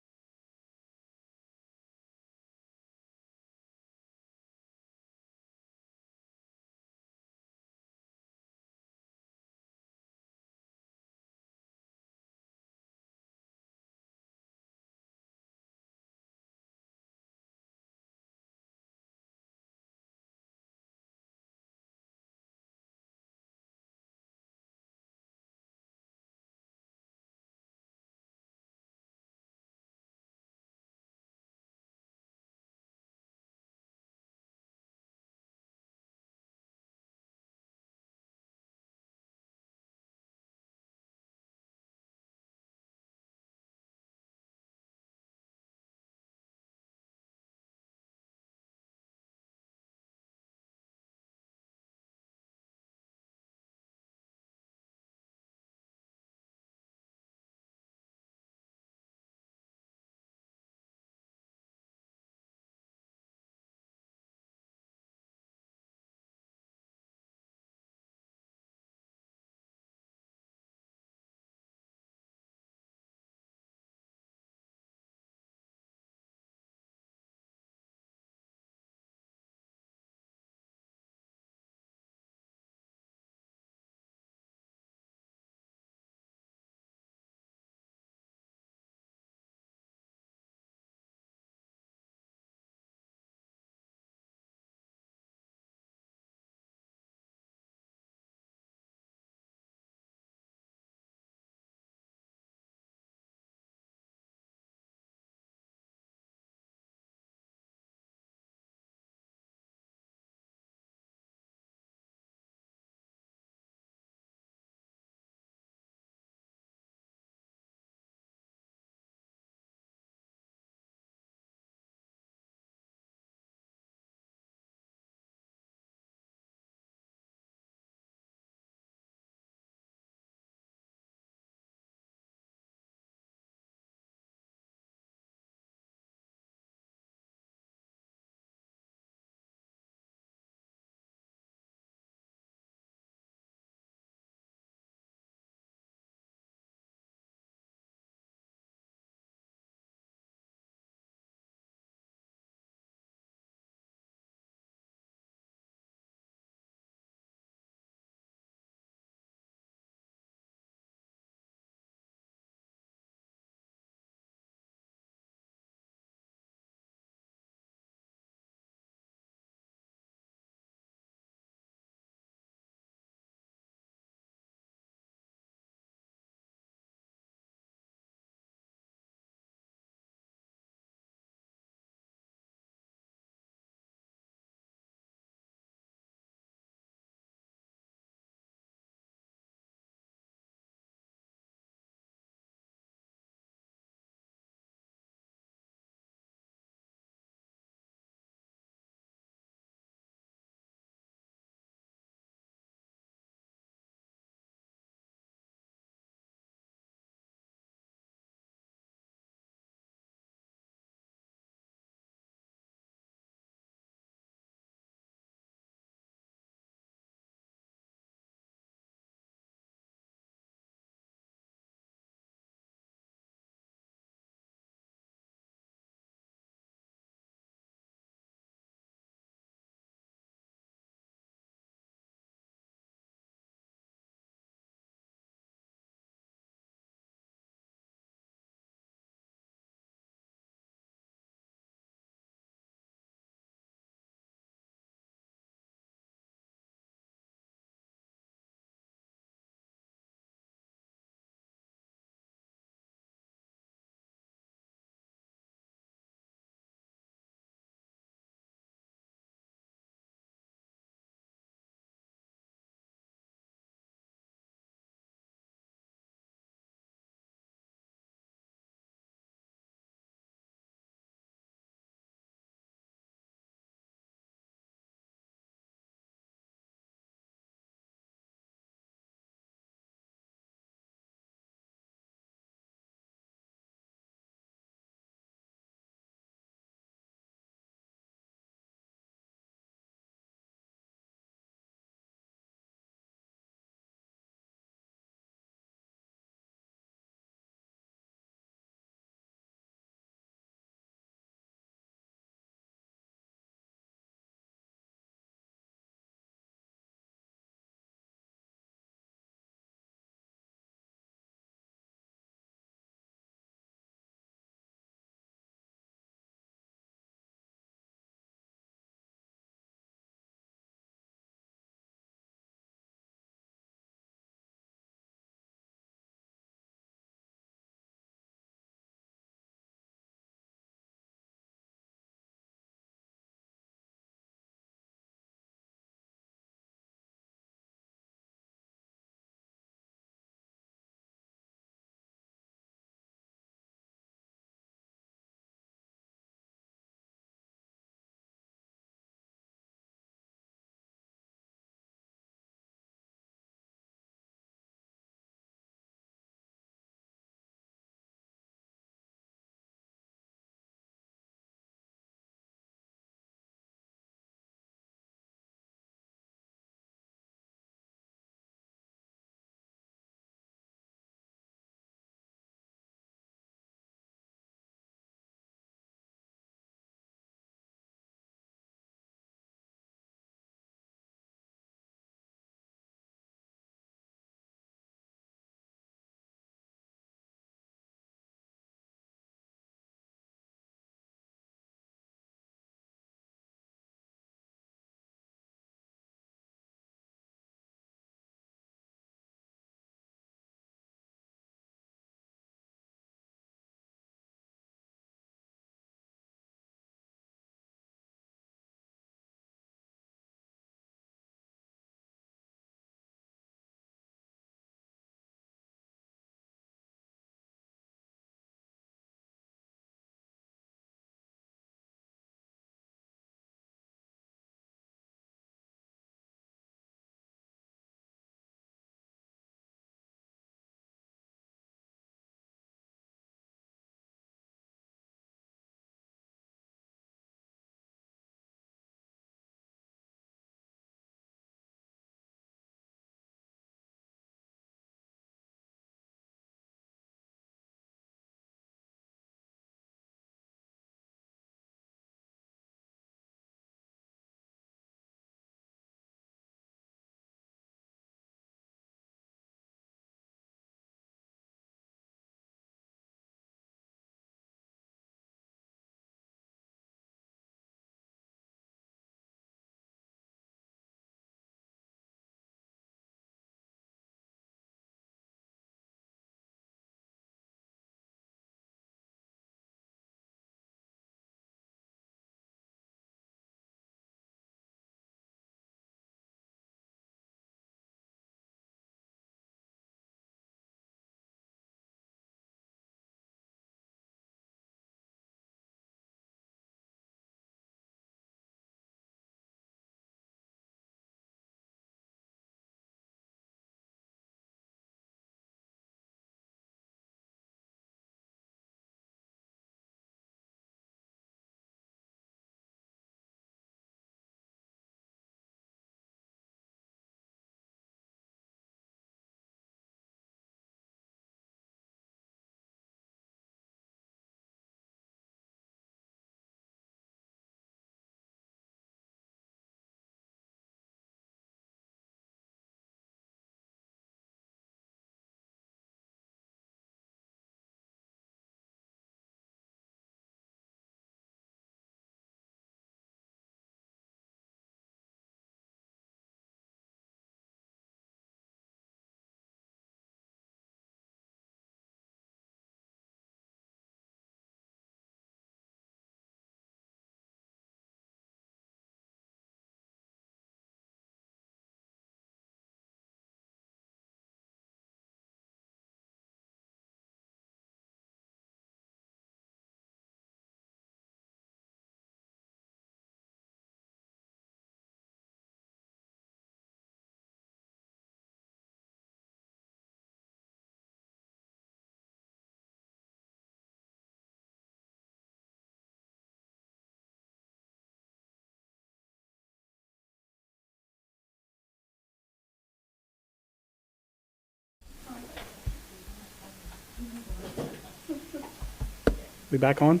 We back on?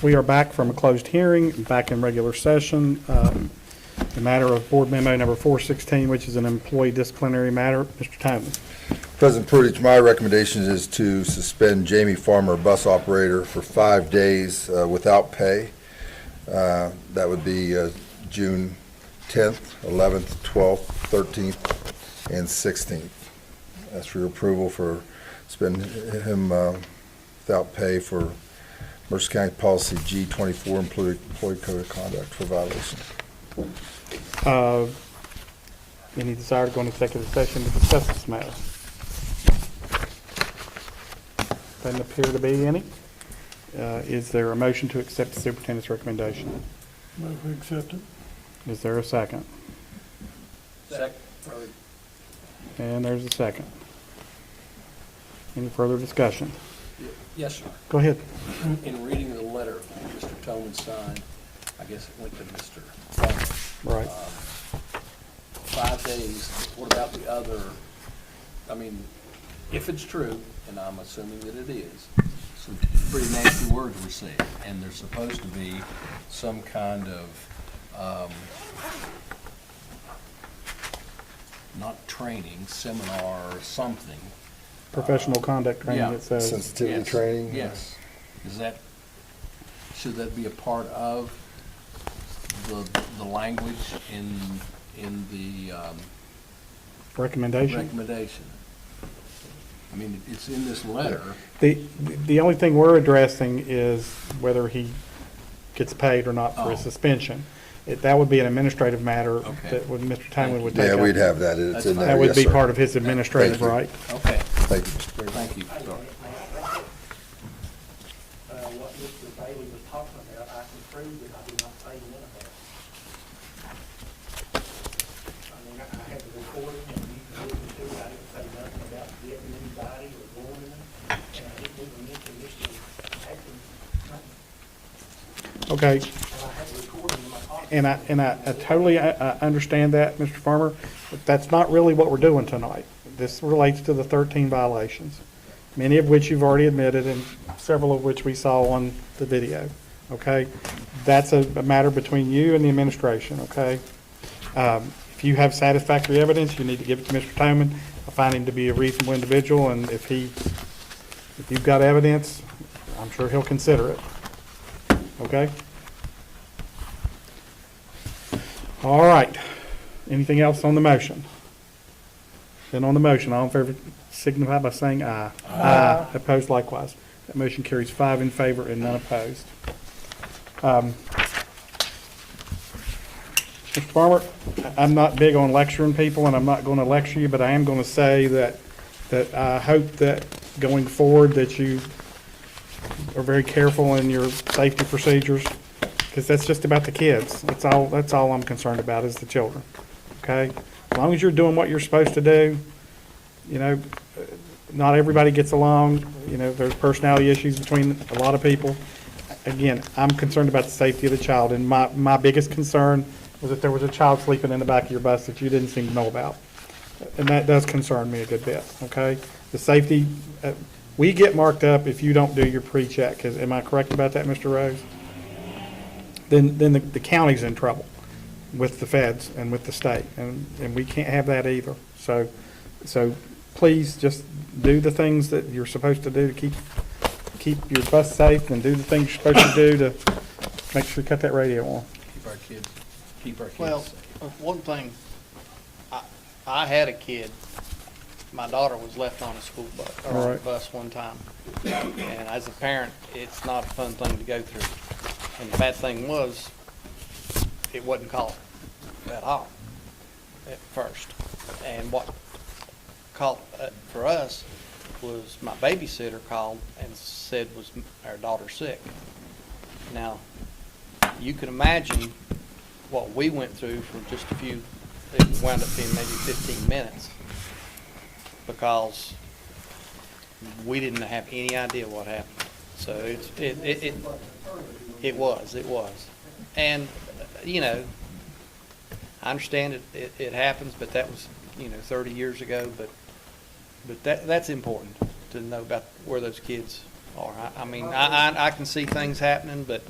We are back from a closed hearing, back in regular session. The matter of Board Memo Number 416, which is an employee disciplinary matter. Mr. Toman. President Prudich, my recommendation is to suspend Jamie Farmer, bus operator, for 5 days without pay. That would be June 10th, 11th, 12th, 13th, and 16th. Ask for your approval for suspending him without pay for Mercer County Policy G24, Employee Code of Conduct for violation. Any desire to go into executive session to discuss this matter? Doesn't appear to be any. Is there a motion to accept the superintendent's recommendation? Move we accept it. Is there a second? Second. And there's a second. Any further discussion? Yes, sir. Go ahead. In reading the letter Mr. Toman signed, I guess it went to Mr. Farmer. Right. 5 days, what about the other, I mean, if it's true, and I'm assuming that it is, some pretty nasty words were said, and there's supposed to be some kind of, not training, seminar or something. Professional conduct training, Yeah. it says. Sensitivity Yes. training. Yes. Should that be a part of the language in the Recommendation? recommendation? I mean, it's in this letter. The only thing we're addressing is whether he gets paid or not for his Oh. suspension. That would be an administrative matter Okay. that would, Mr. Toman would take Yeah, up. we'd have that. It's That's in fine. there. That would Yes, be sir. part of his administrative, Thank you. right? Okay, Thank you. thank you. Sorry. What Mr. Bailey was talking about, I can prove that I did not say none of that. I mean, I had the recording, and you can listen to it, I didn't say nothing about getting anybody or going in, and I didn't even mention Mr. Atkins, nothing. Okay, And I had the recording in my pocket. and I totally understand that, Mr. Farmer, but that's not really what we're doing tonight. This relates to the 13 violations, many of which you've already admitted and several of which we saw on the video, okay? That's a matter between you and the administration, okay? If you have satisfactory evidence, you need to give it to Mr. Toman. I find him to be a reasonable individual, and if you've got evidence, I'm sure he'll consider it, okay? All right. Anything else on the motion? Then on the motion, all in favor signify by saying aye. Aye. Opposed likewise. That motion carries 5 in favor and none opposed. Mr. Farmer, I'm not big on lecturing people, and I'm not going to lecture you, but I am going to say that I hope that going forward that you are very careful in your safety procedures, because that's just about the kids. That's all I'm concerned about is the children, okay? As long as you're doing what you're supposed to do, you know, not everybody gets along. You know, there's personality issues between a lot of people. Again, I'm concerned about the safety of the child, and my biggest concern was that there was a child sleeping in the back of your bus that you didn't seem to know about. And that does concern me a good bit, okay? The safety, we get marked up if you don't do your pre-check. Am I correct about that, Mr. Rose? Then the county's in trouble with the feds and with the state, and we can't have that either. So please just do the things that you're supposed to do to keep your bus safe, and do the things you're supposed to do to make sure you cut that radio on. Keep our kids Well, safe. one thing, I had a kid, my daughter was left on a school bus, or on a Right. bus one time. And as a parent, it's not a fun thing to go through. And the bad thing was, it wasn't caught at all at first. And what caught for us was my babysitter called and said was our daughter sick. Now, you can imagine what we went through for just a few, it wound up being maybe 15 minutes, because we didn't have any idea what happened. So it was. And, you know, I understand it happens, but that was, 30 years ago, but that's important to know about where those kids are. I mean, I can see things happening, but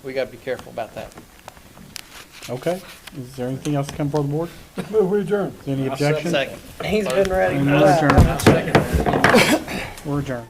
we gotta be careful about that. Okay, is there anything else to come before the board? Move we adjourn. Any objections? Second. He's been ready for We're that. adjourned. We're adjourned.